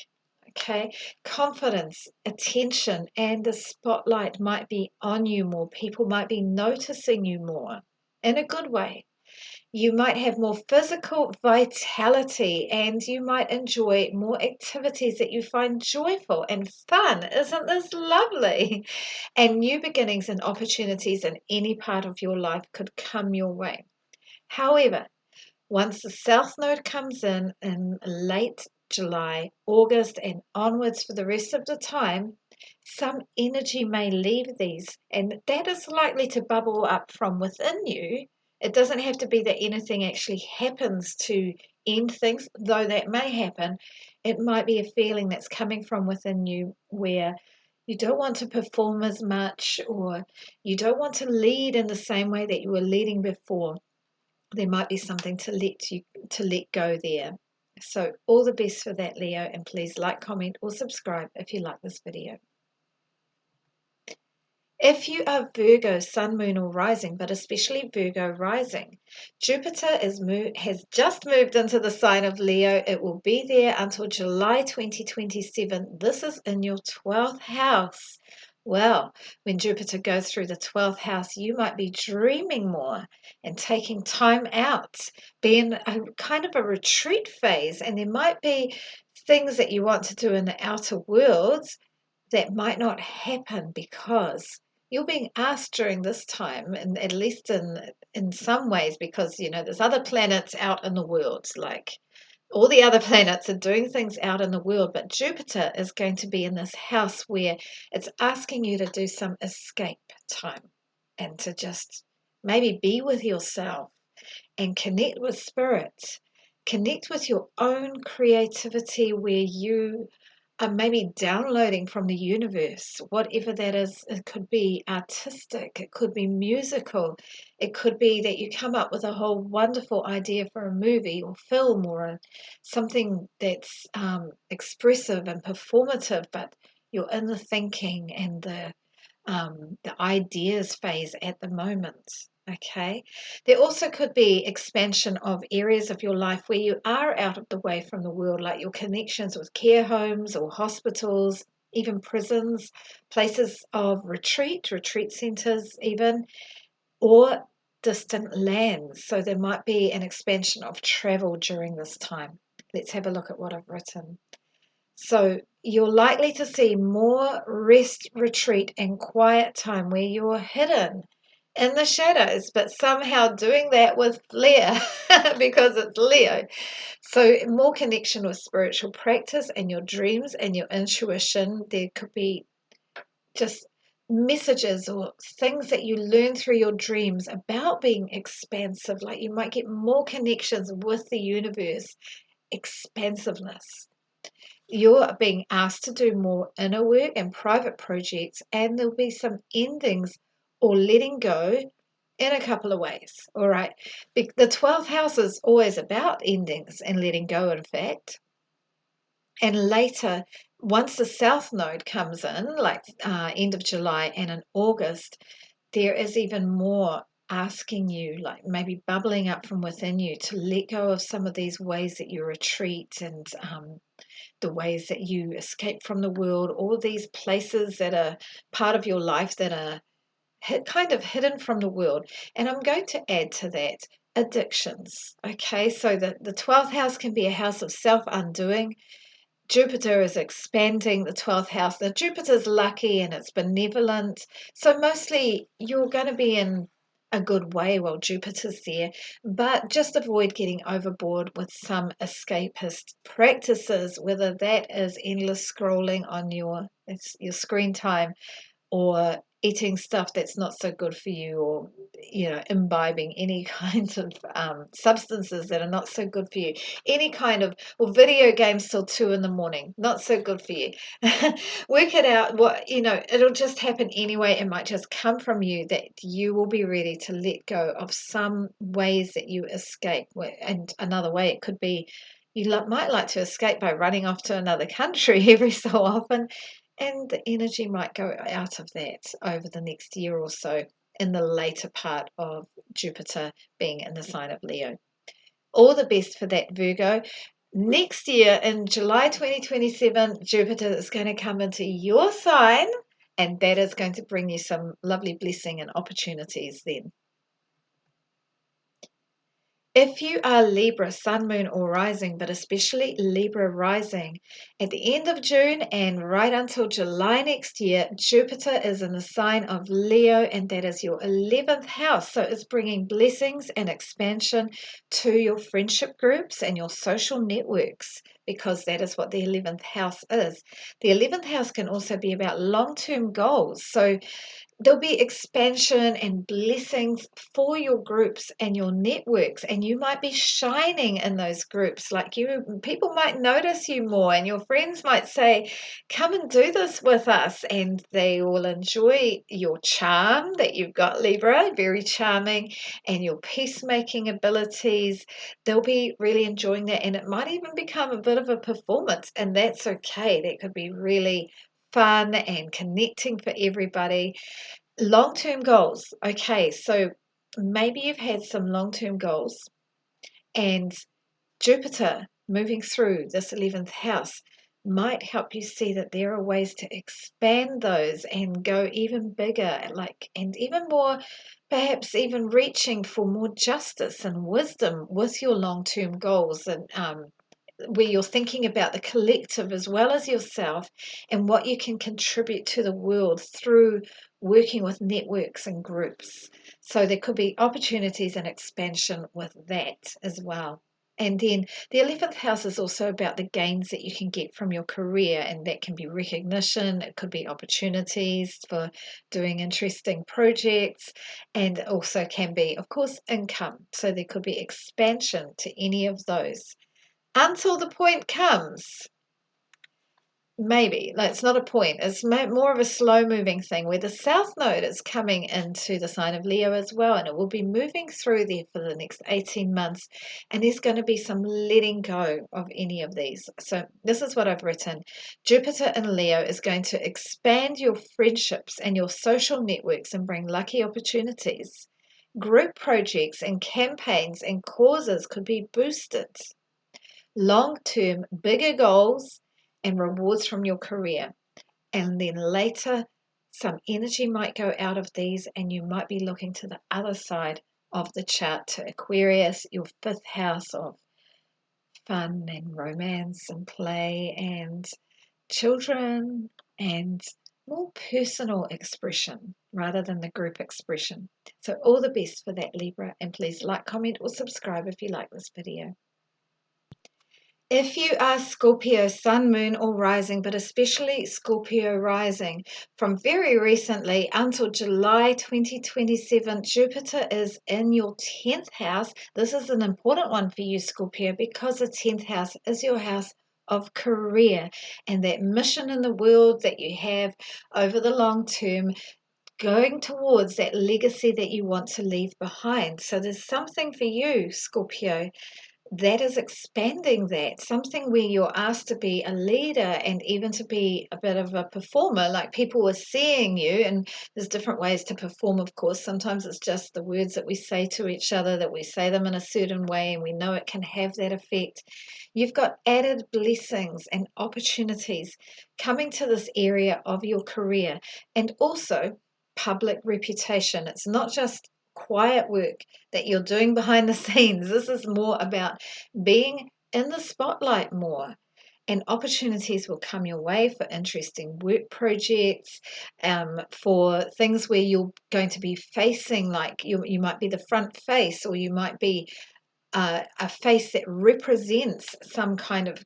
Okay, confidence, attention, and the spotlight might be on you more. People might be noticing you more in a good way. You might have more physical vitality, and you might enjoy more activities that you find joyful and fun. Isn't this lovely? And new beginnings and opportunities in any part of your life could come your way. However, once the South Node comes in late July, August, and onwards for the rest of the time, some energy may leave these, and that is likely to bubble up from within you. It doesn't have to be that anything actually happens to end things, though that may happen. It might be a feeling that's coming from within you, where you don't want to perform as much, or you don't want to lead in the same way that you were leading before. There might be something to let go there. So all the best for that, Leo, and please like, comment, or subscribe if you like this video. If you are Virgo, sun, moon, or rising, but especially Virgo rising, Jupiter has just moved into the sign of Leo. It will be there until July 2027. This is in your 12th house. Well, when Jupiter goes through the 12th house, you might be dreaming more and taking time out, be in a kind of a retreat phase, and there might be things that you want to do in the outer world that might not happen because you're being asked during this time, and at least in some ways, because there's other planets out in the world, like all the other planets are doing things out in the world, but Jupiter is going to be in this house where it's asking you to do some escape time and to just maybe be with yourself and connect with spirit, connect with your own creativity where you are maybe downloading from the universe, whatever that is. It could be artistic, it could be musical, it could be that you come up with a whole wonderful idea for a movie or film or something that's expressive and performative, but you're in the thinking and the ideas phase at the moment. Okay. There also could be expansion of areas of your life where you are out of the way from the world, like your connections with care homes or hospitals, even prisons, places of retreat centers, even, or distant lands. So there might be an expansion of travel during this time. Let's have a look at what I've written. So you're likely to see more rest, retreat, and quiet time where you're hidden in the shadows, but somehow doing that with flair because it's Leo. So more connection with spiritual practice and your dreams and your intuition. There could be just messages or things that you learn through your dreams about being expansive. Like you might get more connections with the universe, expansiveness. You're being asked to do more inner work and private projects, and there'll be some endings or letting go in a couple of ways. All right. The 12th house is always about endings and letting go, in fact. And later, once the South Node comes in, like end of July and in August, there is even more asking you, like maybe bubbling up from within you, to let go of some of these ways that you retreat and the ways that you escape from the world, all these places that are part of your life that are kind of hidden from the world. And I'm going to add to that addictions. Okay, so the 12th house can be a house of self undoing. Jupiter is expanding the 12th house. Now, Jupiter's lucky and it's benevolent. So, mostly you're going to be in a good way while Jupiter's there, but just avoid getting overboard with some escapist practices, whether that is endless scrolling on your screen time, or eating stuff that's not so good for you, or imbibing any kind of substances that are not so good for you, any kind of, or video games till 2 in the morning, not so good for you. Work it out. It'll just happen anyway. It might just come from you that you will be ready to let go of some ways that you escape. And another way, it could be you might like to escape by running off to another country every so often, and the energy might go out of that over the next year or so, in the later part of Jupiter being in the sign of Leo. All the best for that, Virgo. Next year, in July 2027, Jupiter is going to come into your sign, and that is going to bring you some lovely blessing and opportunities then. If you are Libra, Sun, Moon, or Rising, but especially Libra Rising, at the end of June and right until July next year, Jupiter is in the sign of Leo, and that is your 11th house. So it's bringing blessings and expansion to your friendship groups and your social networks, because that is what the 11th house is. The 11th house can also be about long-term goals. So there'll be expansion and blessings for your groups and your networks, and you might be shining in those groups. Like, people might notice you more, and your friends might say, come and do this with us, and they will enjoy your charm that you've got, Libra, very charming, and your peacemaking abilities. They'll be really enjoying that, and it might even become a bit of a performance, and that's okay. That could be really fun and connecting for everybody. Long-term goals. Okay, so maybe you've had some long-term goals, and Jupiter moving through this 11th house might help you see that there are ways to expand those and go even bigger, and even more, perhaps even reaching for more justice and wisdom with your long-term goals, and where you're thinking about the collective as well as yourself and what you can contribute to the world through working with networks and groups. So there could be opportunities and expansion with that as well. And then the 11th house is also about the gains that you can get from your career, and that can be recognition, it could be opportunities for doing interesting projects, and also can be, of course, income. So there could be expansion to any of those until the point comes. Maybe, it's not a point, it's more of a slow moving thing where the South Node is coming into the sign of Leo as well, and it will be moving through there for the next 18 months, and there's going to be some letting go of any of these. So this is what I've written. Jupiter in Leo is going to expand your friendships and your social networks and bring lucky opportunities. Group projects and campaigns and causes could be boosted. Long-term, bigger goals and rewards from your career. And then later, some energy might go out of these, and you might be looking to the other side of the chart, to Aquarius, your 5th house of fun and romance and play and children and more personal expression rather than the group expression. So all the best for that, Libra, and please like, comment or subscribe if you like this video. If you are Scorpio sun, moon or rising, but especially Scorpio rising, from very recently until July 2027, Jupiter is in your 10th house. This is an important one for you, Scorpio, because the 10th house is your house of career and that mission in the world that you have over the long term, going towards that legacy that you want to leave behind. So there's something for you, Scorpio, that is expanding that, something where you're asked to be a leader and even to be a bit of a performer, like people are seeing you, and there's different ways to perform, of course. Sometimes it's just the words that we say to each other, that we say them in a certain way and we know it can have that effect. You've got added blessings and opportunities coming to this area of your career, and also public reputation. It's not just quiet work that you're doing behind the scenes. This is more about being in the spotlight more, and opportunities will come your way for interesting work projects, for things where you're going to be facing, like you might be the front face, or you might be a face that represents some kind of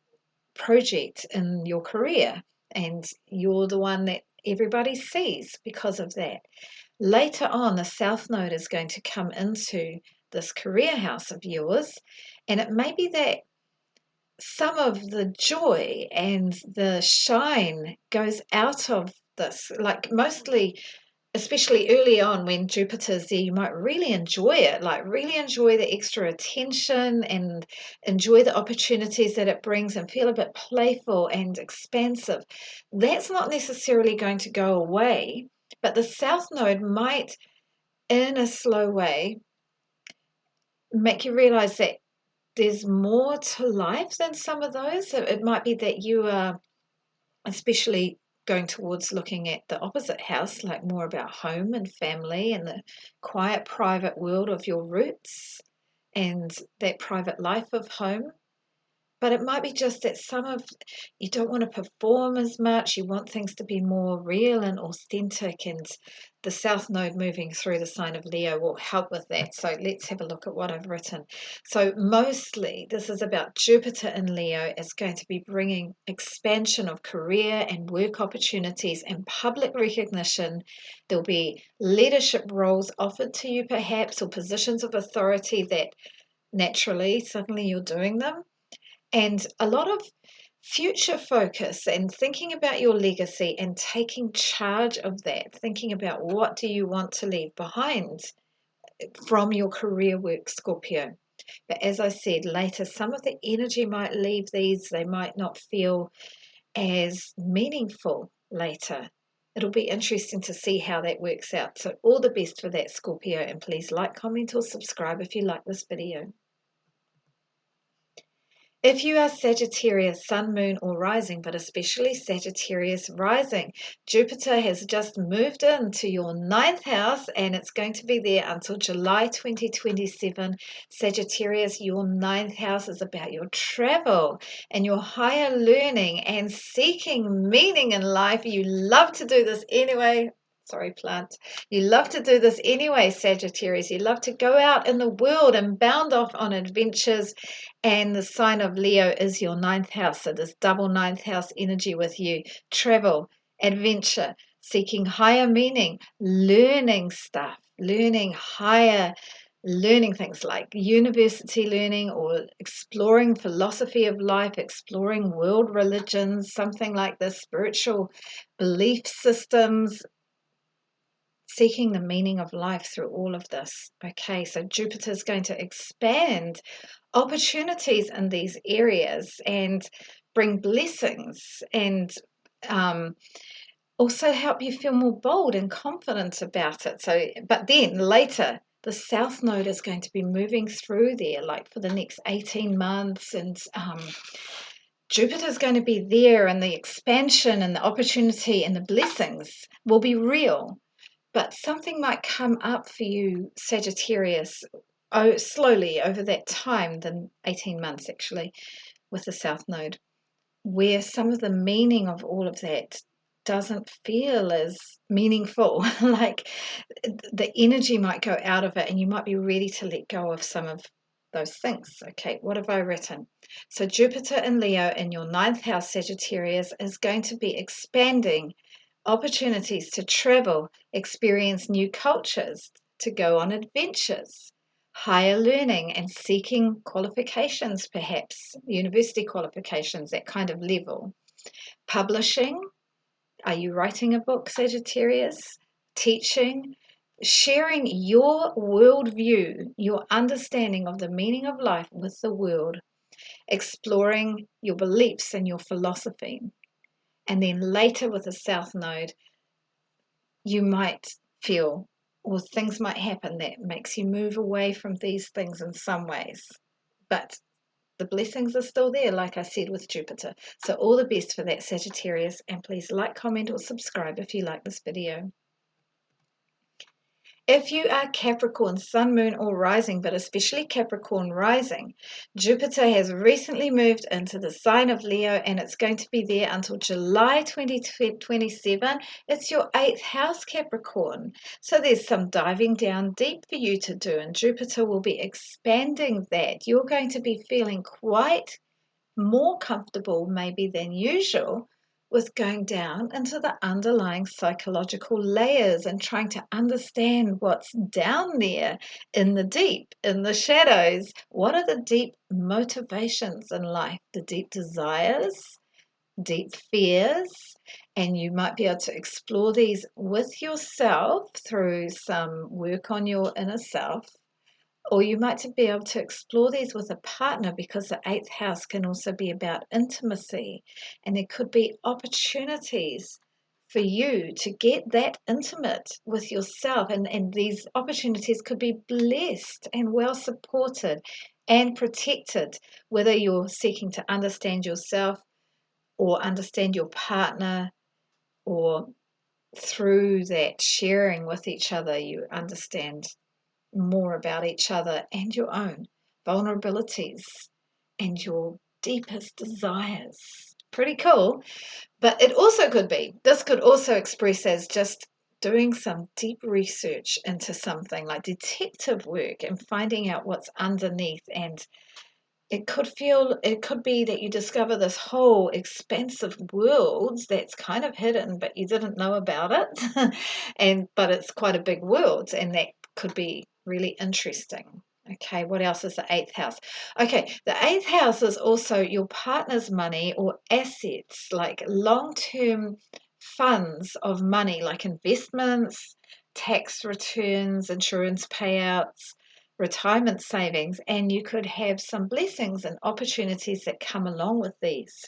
project in your career, and you're the one that everybody sees because of that. Later on, the South Node is going to come into this career house of yours, and it may be that some of the joy and the shine goes out of this, like mostly, especially early on when Jupiter's there, you might really enjoy it, like really enjoy the extra attention and enjoy the opportunities that it brings and feel a bit playful and expansive. That's not necessarily going to go away, but the South Node might, in a slow way, make you realize that there's more to life than some of those. So it might be that you are especially going towards looking at the opposite house, like more about home and family and the quiet private world of your roots and that private life of home. But it might be just that you don't want to perform as much. You want things to be more real and authentic, and the South Node moving through the sign of Leo will help with that. So let's have a look at what I've written. So mostly this is about Jupiter in Leo is going to be bringing expansion of career and work opportunities and public recognition. There'll be leadership roles offered to you perhaps, or positions of authority that naturally suddenly you're doing them. And a lot of future focus and thinking about your legacy and taking charge of that, thinking about what do you want to leave behind from your career work, Scorpio. But as I said, later, some of the energy might leave these. They might not feel as meaningful later. It'll be interesting to see how that works out. So all the best for that, Scorpio, and please like, comment or subscribe if you like this video. If you are Sagittarius, Sun, Moon, or Rising, but especially Sagittarius Rising, Jupiter has just moved into your ninth house and it's going to be there until July 2027. Sagittarius, your ninth house is about your travel and your higher learning and seeking meaning in life. You love to do this anyway. Sorry, plant. You love to do this anyway, Sagittarius. You love to go out in the world and bound off on adventures. And the sign of Leo is your ninth house. So this double ninth house energy with you. Travel, adventure, seeking higher meaning, learning stuff, learning higher, learning things like university learning or exploring philosophy of life, exploring world religions, something like this, spiritual belief systems, seeking the meaning of life through all of this. Okay, so Jupiter is going to expand opportunities in these areas and bring blessings and also help you feel more bold and confident about it. So, but then later, the South Node is going to be moving through there, like for the next 18 months, and Jupiter is going to be there, and the expansion and the opportunity and the blessings will be real. But something might come up for you, Sagittarius, slowly over that time, the 18 months actually, with the South Node, where some of the meaning of all of that doesn't feel as meaningful. Like the energy might go out of it and you might be ready to let go of some of those things. Okay, what have I written? So Jupiter in Leo in your ninth house, Sagittarius, is going to be expanding opportunities to travel, experience new cultures, to go on adventures, higher learning and seeking qualifications, perhaps university qualifications, that kind of level. Publishing, are you writing a book, Sagittarius? Teaching, sharing your worldview, your understanding of the meaning of life with the world, exploring your beliefs and your philosophy. And then later with the South Node, you might feel, or things might happen that makes you move away from these things in some ways. But the blessings are still there, like I said, with Jupiter. So all the best for that, Sagittarius, and please like, comment, or subscribe if you like this video. If you are Capricorn, Sun, Moon, or Rising, but especially Capricorn Rising, Jupiter has recently moved into the sign of Leo and it's going to be there until July 2027. It's your 8th house, Capricorn. So there's some diving down deep for you to do, and Jupiter will be expanding that. You're going to be feeling quite more comfortable maybe than usual with going down into the underlying psychological layers and trying to understand what's down there in the deep, in the shadows. What are the deep motivations in life, the deep desires, deep fears? And you might be able to explore these with yourself through some work on your inner self. Or you might be able to explore these with a partner, because the 8th house can also be about intimacy. And there could be opportunities for you to get that intimate with yourself. And these opportunities could be blessed and well supported and protected, whether you're seeking to understand yourself or understand your partner, or through that sharing with each other, you understand more about each other and your own vulnerabilities and your deepest desires. Pretty cool. But it also could be, this could also express as just doing some deep research into something, like detective work, and finding out what's underneath. And it could be that you discover this whole expansive world that's kind of hidden, but you didn't know about it. But it's quite a big world, and that could be really interesting. Okay, what else is the 8th house? Okay, the 8th house is also your partner's money or assets, like long-term funds of money, like investments, tax returns, insurance payouts, retirement savings, and you could have some blessings and opportunities that come along with these.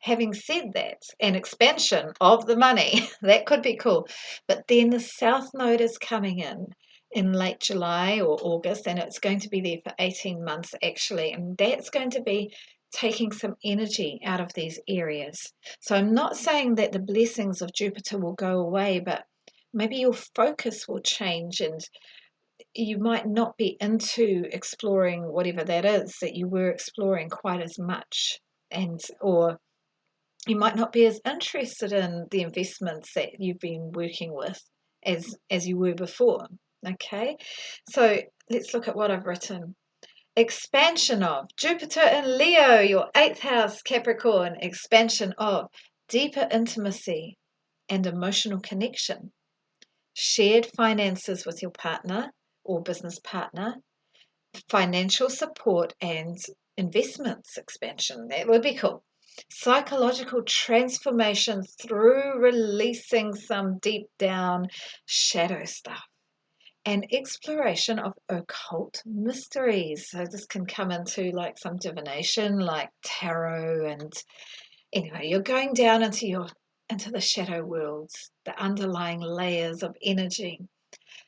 Having said that, an expansion of the money, that could be cool. But then the South Node is coming in late July or August, and it's going to be there for 18 months actually, and that's going to be taking some energy out of these areas. So I'm not saying that the blessings of Jupiter will go away, but maybe your focus will change, and you might not be into exploring whatever that is that you were exploring quite as much, and or you might not be as interested in the investments that you've been working with as you were before. Okay, so let's look at what I've written. Expansion of Jupiter in Leo, your 8th house, Capricorn. Expansion of deeper intimacy and emotional connection. Shared finances with your partner or business partner. Financial support and investments expansion. That would be cool. Psychological transformation through releasing some deep down shadow stuff. And exploration of occult mysteries. So this can come into like some divination, like tarot, and anyway, you're going down into the shadow worlds, the underlying layers of energy.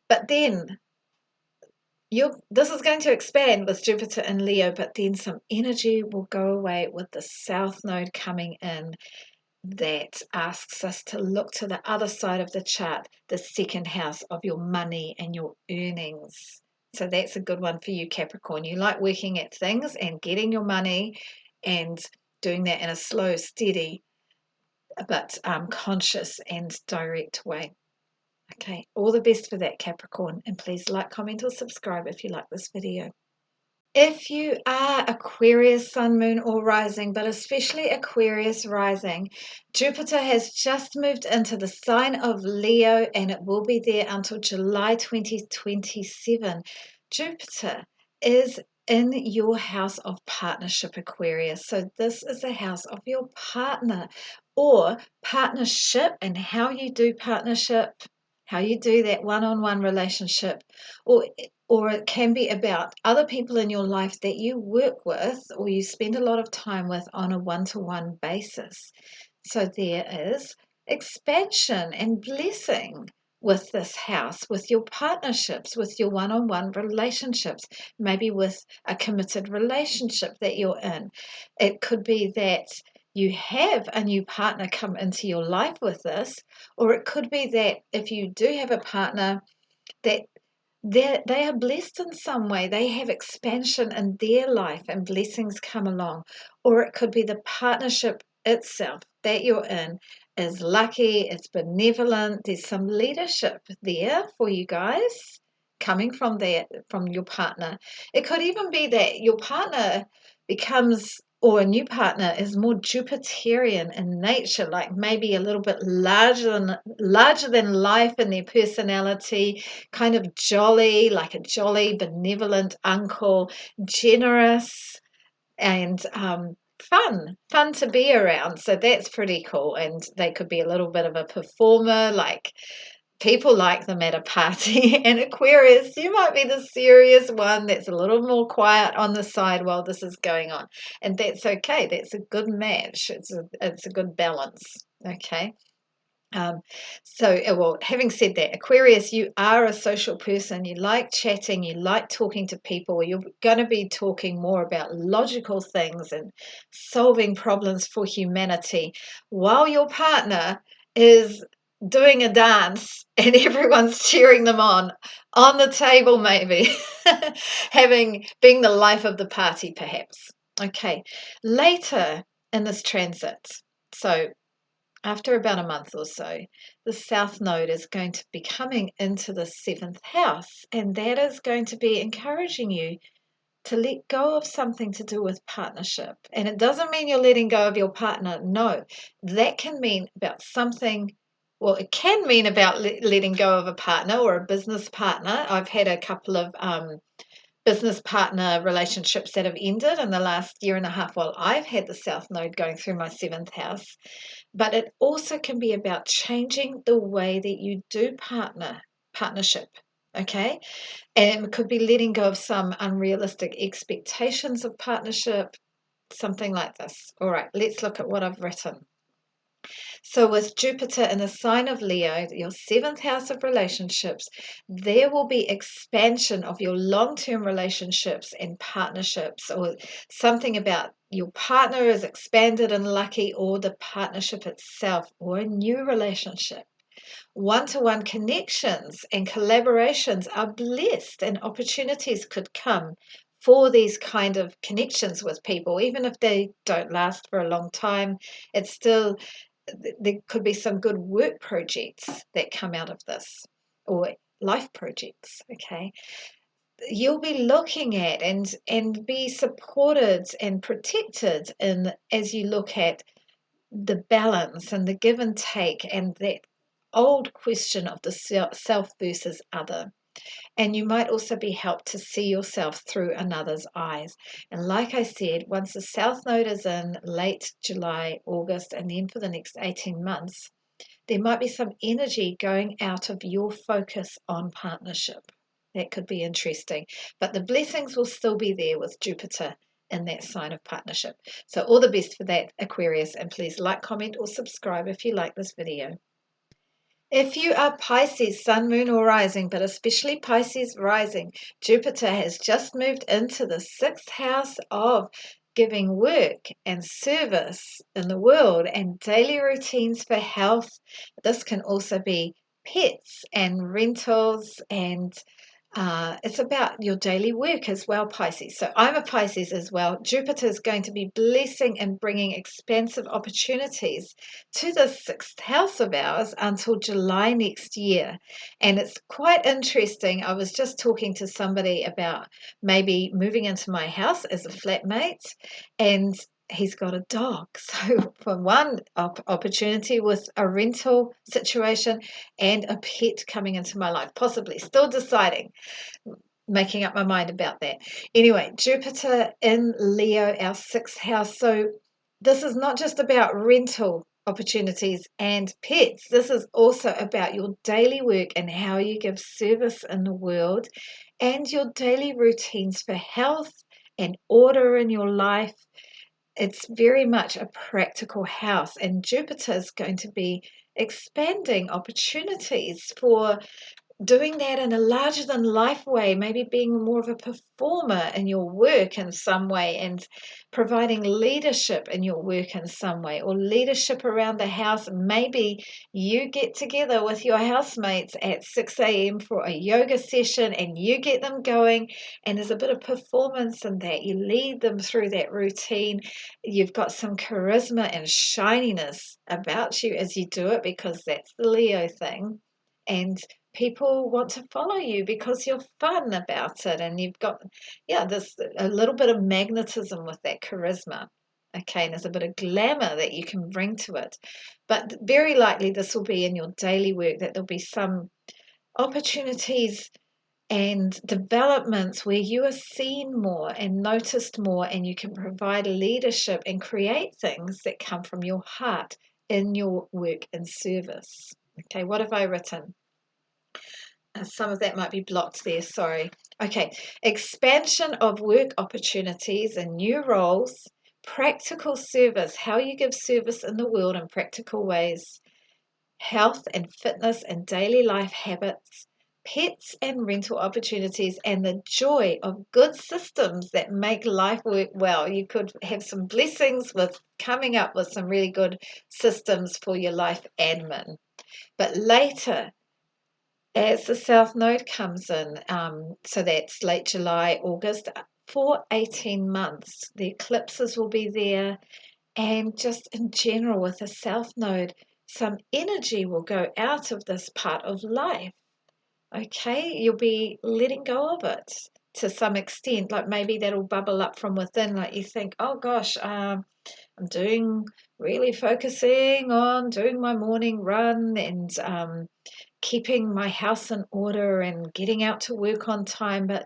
But then this is going to expand with Jupiter in Leo, but then some energy will go away with the South Node coming in that asks us to look to the other side of the chart, the 2nd house of your money and your earnings. So that's a good one for you, Capricorn. You like working at things and getting your money and doing that in a slow, steady, but conscious and direct way. Okay, all the best for that, Capricorn. And please like, comment, or subscribe if you like this video. If you are Aquarius, Sun, Moon, or Rising, but especially Aquarius Rising, Jupiter has just moved into the sign of Leo, and it will be there until July 2027. Jupiter is in your house of partnership, Aquarius. So this is the house of your partner or partnership, and how you do partnership, how you do that one-on-one relationship, or it can be about other people in your life that you work with or you spend a lot of time with on a one-to-one basis. So there is expansion and blessing with this house, with your partnerships, with your one-on-one relationships, maybe with a committed relationship that you're in. It could be that you have a new partner come into your life with this, or it could be that if you do have a partner, that they are blessed in some way. They have expansion in their life and blessings come along. Or it could be the partnership itself that you're in is lucky, it's benevolent, there's some leadership there for you guys coming from your partner. It could even be that your partner becomes, or a new partner is more Jupiterian in nature, like maybe a little bit larger than life in their personality, kind of jolly, like a jolly, benevolent uncle, generous, and fun to be around. So that's pretty cool. And they could be a little bit of a performer, like people like them at a party. And Aquarius, you might be the serious one that's a little more quiet on the side while this is going on. And that's okay. That's a good match. It's a good balance. Okay. Well, having said that, Aquarius, you are a social person. You like chatting, you like talking to people. You're going to be talking more about logical things and solving problems for humanity, while your partner is doing a dance and everyone's cheering them on the table, maybe, being the life of the party, perhaps. Okay, later in this transit, so after about a month or so, the South Node is going to be coming into the 7th house, and that is going to be encouraging you to let go of something to do with partnership. And it doesn't mean you're letting go of your partner. No, that can mean about something. Well, it can mean about letting go of a partner or a business partner. I've had a couple of business partner relationships that have ended in the last year and a half while I've had the South Node going through my 7th house. But it also can be about changing the way that you do partnership, okay? And it could be letting go of some unrealistic expectations of partnership, something like this. All right, let's look at what I've written. So with Jupiter in the sign of Leo, your 7th house of relationships, there will be expansion of your long-term relationships and partnerships, or something about your partner is expanded and lucky, or the partnership itself, or a new relationship. One-to-one connections and collaborations are blessed, and opportunities could come for these kind of connections with people, even if they don't last for a long time. It's still, there could be some good work projects that come out of this, or life projects. Okay, you'll be looking at and be supported and protected in as you look at the balance and the give and take, and that old question of the self versus other. And you might also be helped to see yourself through another's eyes. And like I said, once the South Node is in late July, August, and then for the next 18 months, there might be some energy going out of your focus on partnership. That could be interesting. But the blessings will still be there with Jupiter in that sign of partnership. So all the best for that, Aquarius. And please like, comment, or subscribe if you like this video. If you are Pisces, Sun, Moon, or Rising, but especially Pisces Rising, Jupiter has just moved into the 6th house of giving work and service in the world and daily routines for health. This can also be pets and rentals, and it's about your daily work as well, Pisces. So I'm a Pisces as well. Jupiter is going to be blessing and bringing expansive opportunities to the 6th house of ours until July next year. And it's quite interesting. I was just talking to somebody about maybe moving into my house as a flatmate, and he's got a dog. So for one opportunity with a rental situation and a pet coming into my life, possibly still deciding, making up my mind about that. Anyway, Jupiter in Leo, our 6th house. So this is not just about rental opportunities and pets. This is also about your daily work and how you give service in the world, and your daily routines for health and order in your life. It's very much a practical house, and Jupiter is going to be expanding opportunities for doing that in a larger than life way, maybe being more of a performer in your work in some way, and providing leadership in your work in some way, or leadership around the house. Maybe you get together with your housemates at 6 a.m. for a yoga session and you get them going, and there's a bit of performance in that. You lead them through that routine. You've got some charisma and shininess about you as you do it, because that's the Leo thing. And people want to follow you because you're fun about it, and you've got, yeah, this a little bit of magnetism with that charisma. Okay, and there's a bit of glamour that you can bring to it. But very likely this will be in your daily work, that there'll be some opportunities and developments where you are seen more and noticed more, and you can provide leadership and create things that come from your heart in your work and service. Okay, what have I written? Some of that might be blocked there, sorry. Okay, expansion of work opportunities and new roles, practical service, how you give service in the world in practical ways, health and fitness and daily life habits, pets and rental opportunities, and the joy of good systems that make life work well. You could have some blessings with coming up with some really good systems for your life admin. But later, as the South Node comes in, so that's late July, August, for 18 months, the eclipses will be there, and just in general with the South Node, some energy will go out of this part of life. Okay, you'll be letting go of it to some extent, like maybe that'll bubble up from within, like you think, oh gosh, I'm really focusing on doing my morning run and keeping my house in order and getting out to work on time, but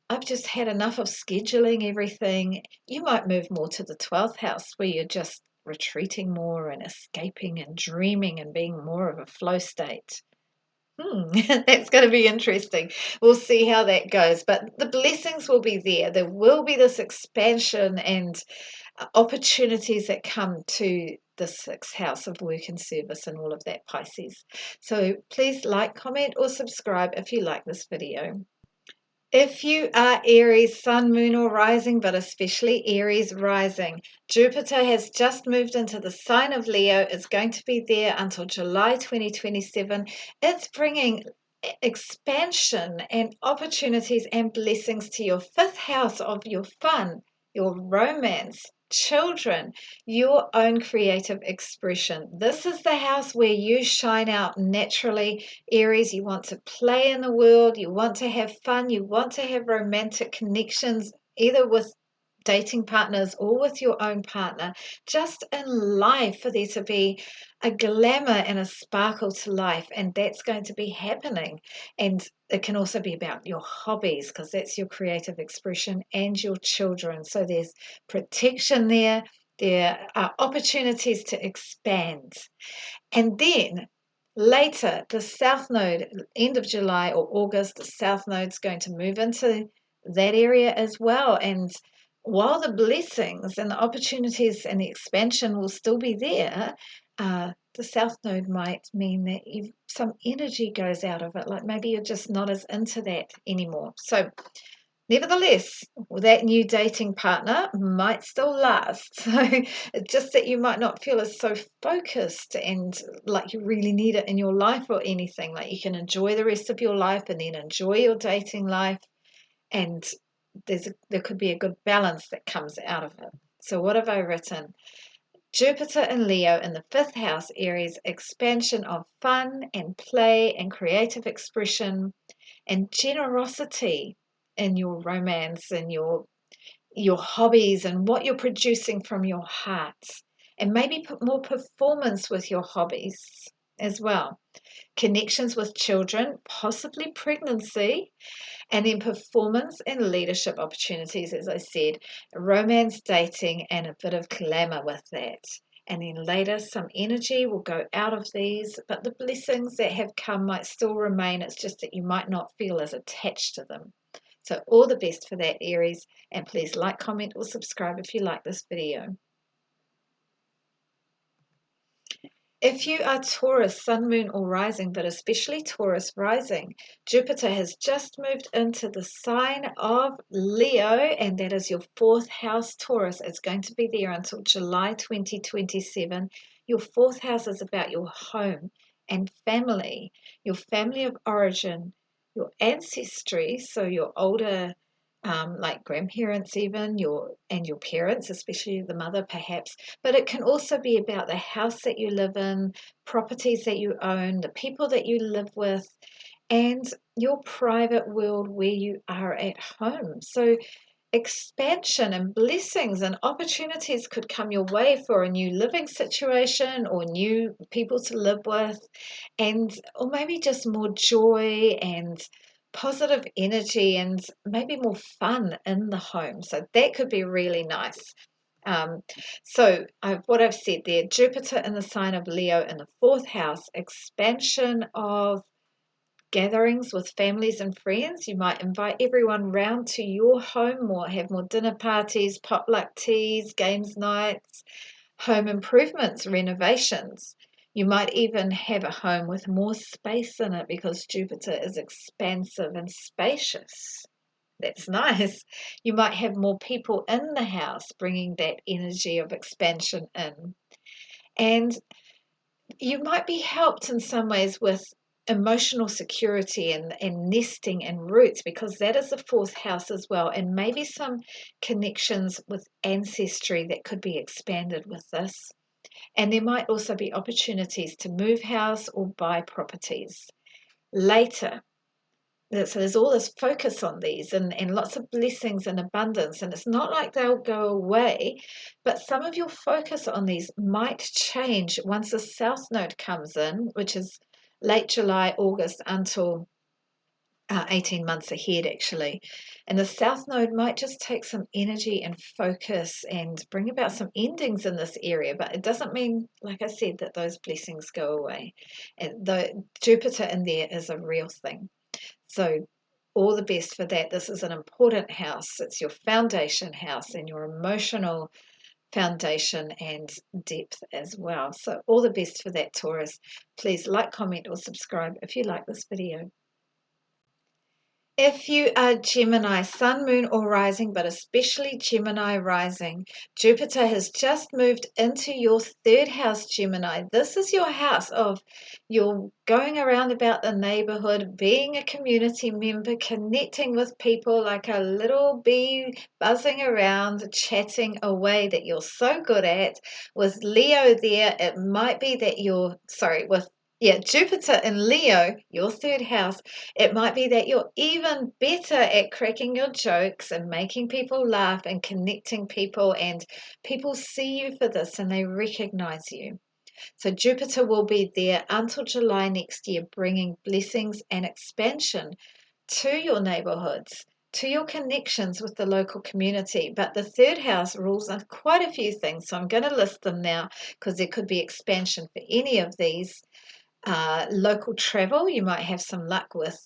I've just had enough of scheduling everything. You might move more to the 12th house, where you're just retreating more and escaping and dreaming and being more of a flow state. That's going to be interesting. We'll see how that goes. But the blessings will be there. There will be this expansion and opportunities that come to the 6th house of work and service and all of that, Pisces. So please like, comment, or subscribe if you like this video. If you are Aries, Sun, Moon, or Rising, but especially Aries Rising, Jupiter has just moved into the sign of Leo. It's going to be there until July 2027. It's bringing expansion and opportunities and blessings to your fifth house of your fun, your romance, children, your own creative expression. This is the house where you shine out naturally. Aries, you want to play in the world, you want to have fun, you want to have romantic connections, either with dating partners or with your own partner, just in life, for there to be a glamour and a sparkle to life, and that's going to be happening. And it can also be about your hobbies, because that's your creative expression, and your children. So there's protection there. There are opportunities to expand. And then later, the South Node, end of July or August, the South Node's going to move into that area as well. And while the blessings and the opportunities and the expansion will still be there, the South Node might mean that some energy goes out of it. Like maybe you're just not as into that anymore. So nevertheless, that new dating partner might still last. So it's just that you might not feel as so focused and like you really need it in your life or anything. Like you can enjoy the rest of your life and then enjoy your dating life. And there could be a good balance that comes out of it. So what have I written? Jupiter in Leo in the fifth house, Aries, expansion of fun and play and creative expression and generosity in your romance and your hobbies and what you're producing from your heart, and maybe put more performance with your hobbies as well. Connections with children, possibly pregnancy, and then performance and leadership opportunities, as I said, romance, dating, and a bit of glamour with that. And then later, some energy will go out of these, but the blessings that have come might still remain. It's just that you might not feel as attached to them. So all the best for that, Aries, and please like, comment, or subscribe if you like this video. If you are Taurus, Sun, Moon, or Rising, but especially Taurus Rising, Jupiter has just moved into the sign of Leo, and that is your fourth house, Taurus. It's going to be there until July 2027. Your fourth house is about your home and family, your family of origin, your ancestry, so your older like grandparents even, your parents, especially the mother perhaps, but it can also be about the house that you live in, properties that you own, the people that you live with, and your private world where you are at home. So expansion and blessings and opportunities could come your way for a new living situation or new people to live with, and or maybe just more joy and positive energy and maybe more fun in the home. So that could be really nice. What I've said there, Jupiter in the sign of Leo in the fourth house, expansion of gatherings with families and friends. You might invite everyone round to your home or have more dinner parties, potluck teas, games nights, home improvements, renovations. You might even have a home with more space in it because Jupiter is expansive and spacious. That's nice. You might have more people in the house, bringing that energy of expansion in. And you might be helped in some ways with emotional security and nesting and roots, because that is the fourth house as well, and maybe some connections with ancestry that could be expanded with this. And there might also be opportunities to move house or buy properties later. So there's all this focus on these and lots of blessings and abundance, and it's not like they'll go away, but some of your focus on these might change once the South Node comes in, which is late July, August until 18 months ahead actually. And the South Node might just take some energy and focus and bring about some endings in this area, but it doesn't mean, like I said, that those blessings go away. And the Jupiter in there is a real thing. So all the best for that. This is an important house. It's your foundation house and your emotional foundation and depth as well. So all the best for that, Taurus. Please like, comment, or subscribe if you like this video. If you are Gemini, sun, moon, or rising, but especially Gemini rising, Jupiter has just moved into your third house, Gemini. This is your house of you're going around about the neighborhood, being a community member, connecting with people like a little bee buzzing around, chatting away that you're so good at. With Leo there, it might be that Jupiter in Leo, your third house, it might be that you're even better at cracking your jokes and making people laugh and connecting people, and people see you for this and they recognize you. So, Jupiter will be there until July next year, bringing blessings and expansion to your neighborhoods, to your connections with the local community. But the third house rules on quite a few things. So, I'm going to list them now because there could be expansion for any of these. Local travel, you might have some luck with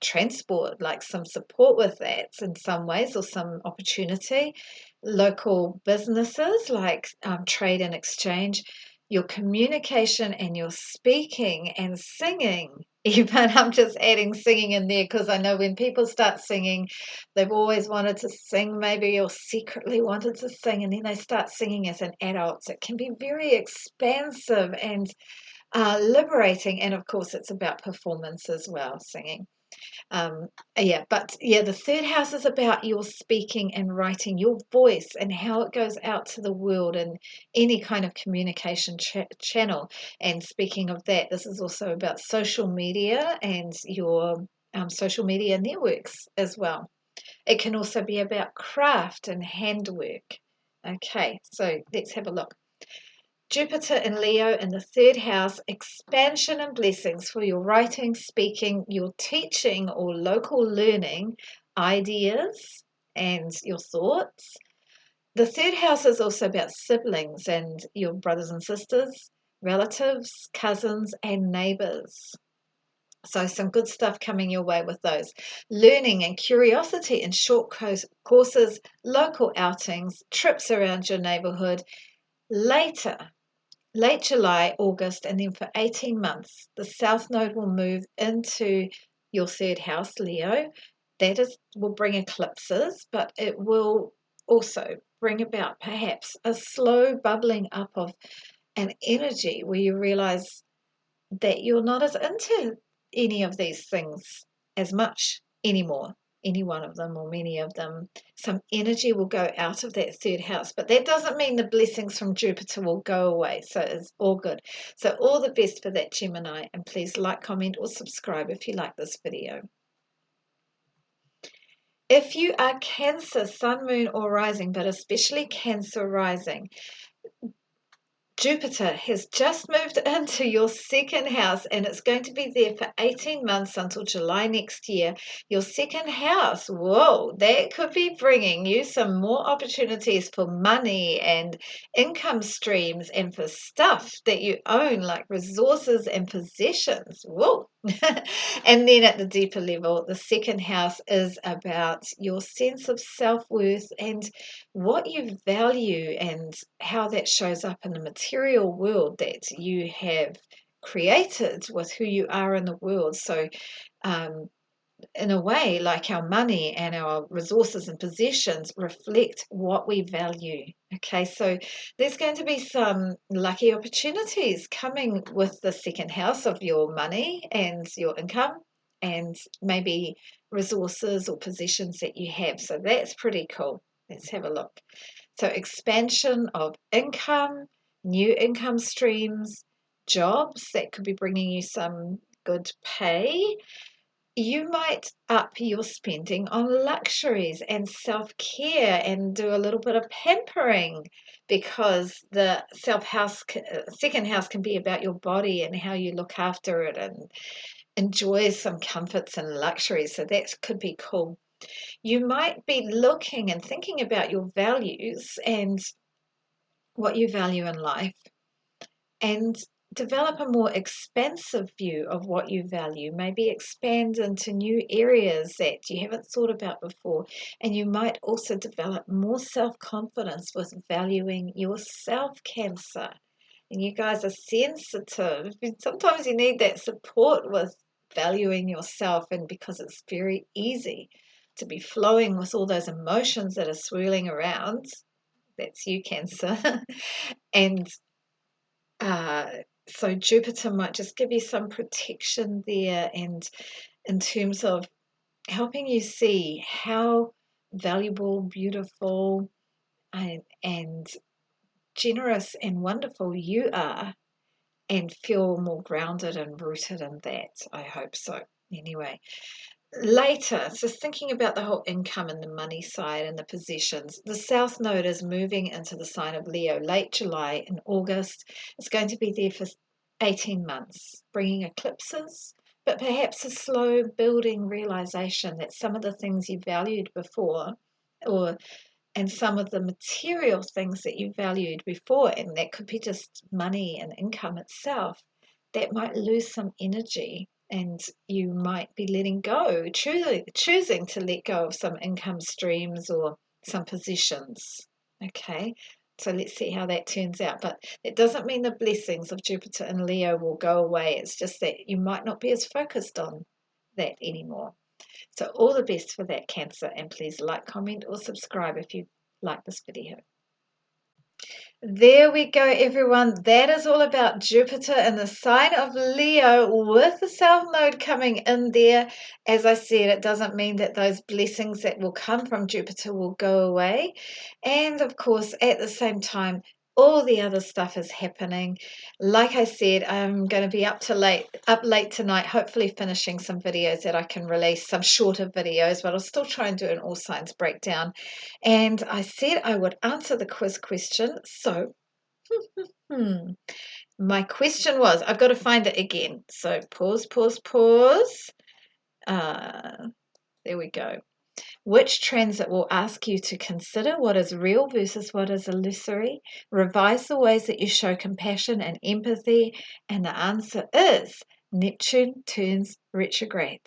transport, like some support with that in some ways, or some opportunity. Local businesses, like trade and exchange, your communication and your speaking and singing. Even I'm just adding singing in there because I know when people start singing, they've always wanted to sing, maybe, or secretly wanted to sing, and then they start singing as an adult. It can be very expansive and liberating, and of course it's about performance as well, singing. The third house is about your speaking and writing, your voice and how it goes out to the world in any kind of communication channel. And speaking of that, this is also about social media and your social media networks as well. It can also be about craft and handwork. Okay, so let's have a look. Jupiter in Leo in the third house, expansion and blessings for your writing, speaking, your teaching or local learning, ideas, and your thoughts. The third house is also about siblings and your brothers and sisters, relatives, cousins, and neighbors. So, some good stuff coming your way with those. Learning and curiosity in short courses, local outings, trips around your neighborhood. Later, late July, August, and then for 18 months, the South Node will move into your third house, Leo. Will bring eclipses, but it will also bring about perhaps a slow bubbling up of an energy where you realize that you're not as into any of these things as much anymore, any one of them or many of them. Some energy will go out of that third house, but that doesn't mean the blessings from Jupiter will go away. So it's all good. So all the best for that, Gemini, and please like, comment, or subscribe if you like this video. If you are Cancer, Sun, Moon, or Rising, but especially Cancer Rising, Jupiter has just moved into your second house and it's going to be there for 18 months until July next year. Your second house, whoa, that could be bringing you some more opportunities for money and income streams and for stuff that you own, like resources and possessions. Whoa. And then at the deeper level, the second house is about your sense of self-worth and what you value and how that shows up in the material world that you have created with who you are in the world. So, in a way, like our money and our resources and possessions reflect what we value. Okay, so there's going to be some lucky opportunities coming with the second house of your money and your income and maybe resources or possessions that you have. So that's pretty cool. Let's have a look. So, expansion of income, new income streams, jobs that could be bringing you some good pay. You might up your spending on luxuries and self-care and do a little bit of pampering because the second house can be about your body and how you look after it and enjoy some comforts and luxuries. So that could be cool. You might be looking and thinking about your values and what you value in life and develop a more expansive view of what you value. Maybe expand into new areas that you haven't thought about before. And you might also develop more self-confidence with valuing yourself, Cancer. And you guys are sensitive. Sometimes you need that support with valuing yourself, and because it's very easy to be flowing with all those emotions that are swirling around. That's you, Cancer. And so Jupiter might just give you some protection there, and in terms of helping you see how valuable, beautiful, and generous and wonderful you are, and feel more grounded and rooted in that. I hope so. Anyway, later, just thinking about the whole income and the money side and the possessions, the South Node is moving into the sign of Leo late July and August. It's going to be there for 18 months, bringing eclipses, but perhaps a slow building realization that some of the things you valued before, and some of the material things that you valued before, and that could be just money and income itself, that might lose some energy, and you might be letting go, choosing to let go of some income streams or some positions. Okay, so let's see how that turns out. But it doesn't mean the blessings of Jupiter and Leo will go away. It's just that you might not be as focused on that anymore. So all the best for that, Cancer, and please like, comment, or subscribe if you like this video. There we go, everyone. That is all about Jupiter in the sign of Leo with the South Node coming in there. As I said, it doesn't mean that those blessings that will come from Jupiter will go away. And of course, at the same time, all the other stuff is happening. Like I said, I'm going to be up late tonight, hopefully finishing some videos that I can release, some shorter videos, but I'll still try and do an all signs breakdown. And I said I would answer the quiz question. So, my question was, I've got to find it again. So pause. There we go. Which transit will ask you to consider what is real versus what is illusory? Revise the ways that you show compassion and empathy. And the answer is Neptune turns retrograde.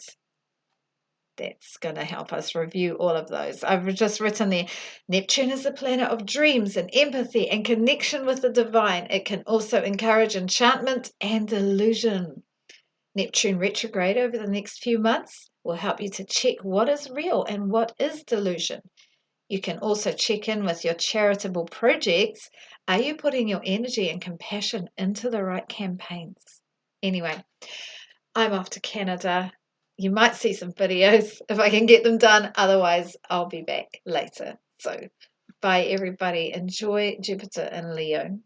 That's going to help us review all of those. I've just written there, Neptune is the planet of dreams and empathy and connection with the divine. It can also encourage enchantment and illusion. Neptune retrograde over the next few months will help you to check what is real and what is delusion. You can also check in with your charitable projects. Are you putting your energy and compassion into the right campaigns? Anyway, I'm off to Canada. You might see some videos if I can get them done. Otherwise, I'll be back later. So, bye everybody. Enjoy Jupiter and Leo.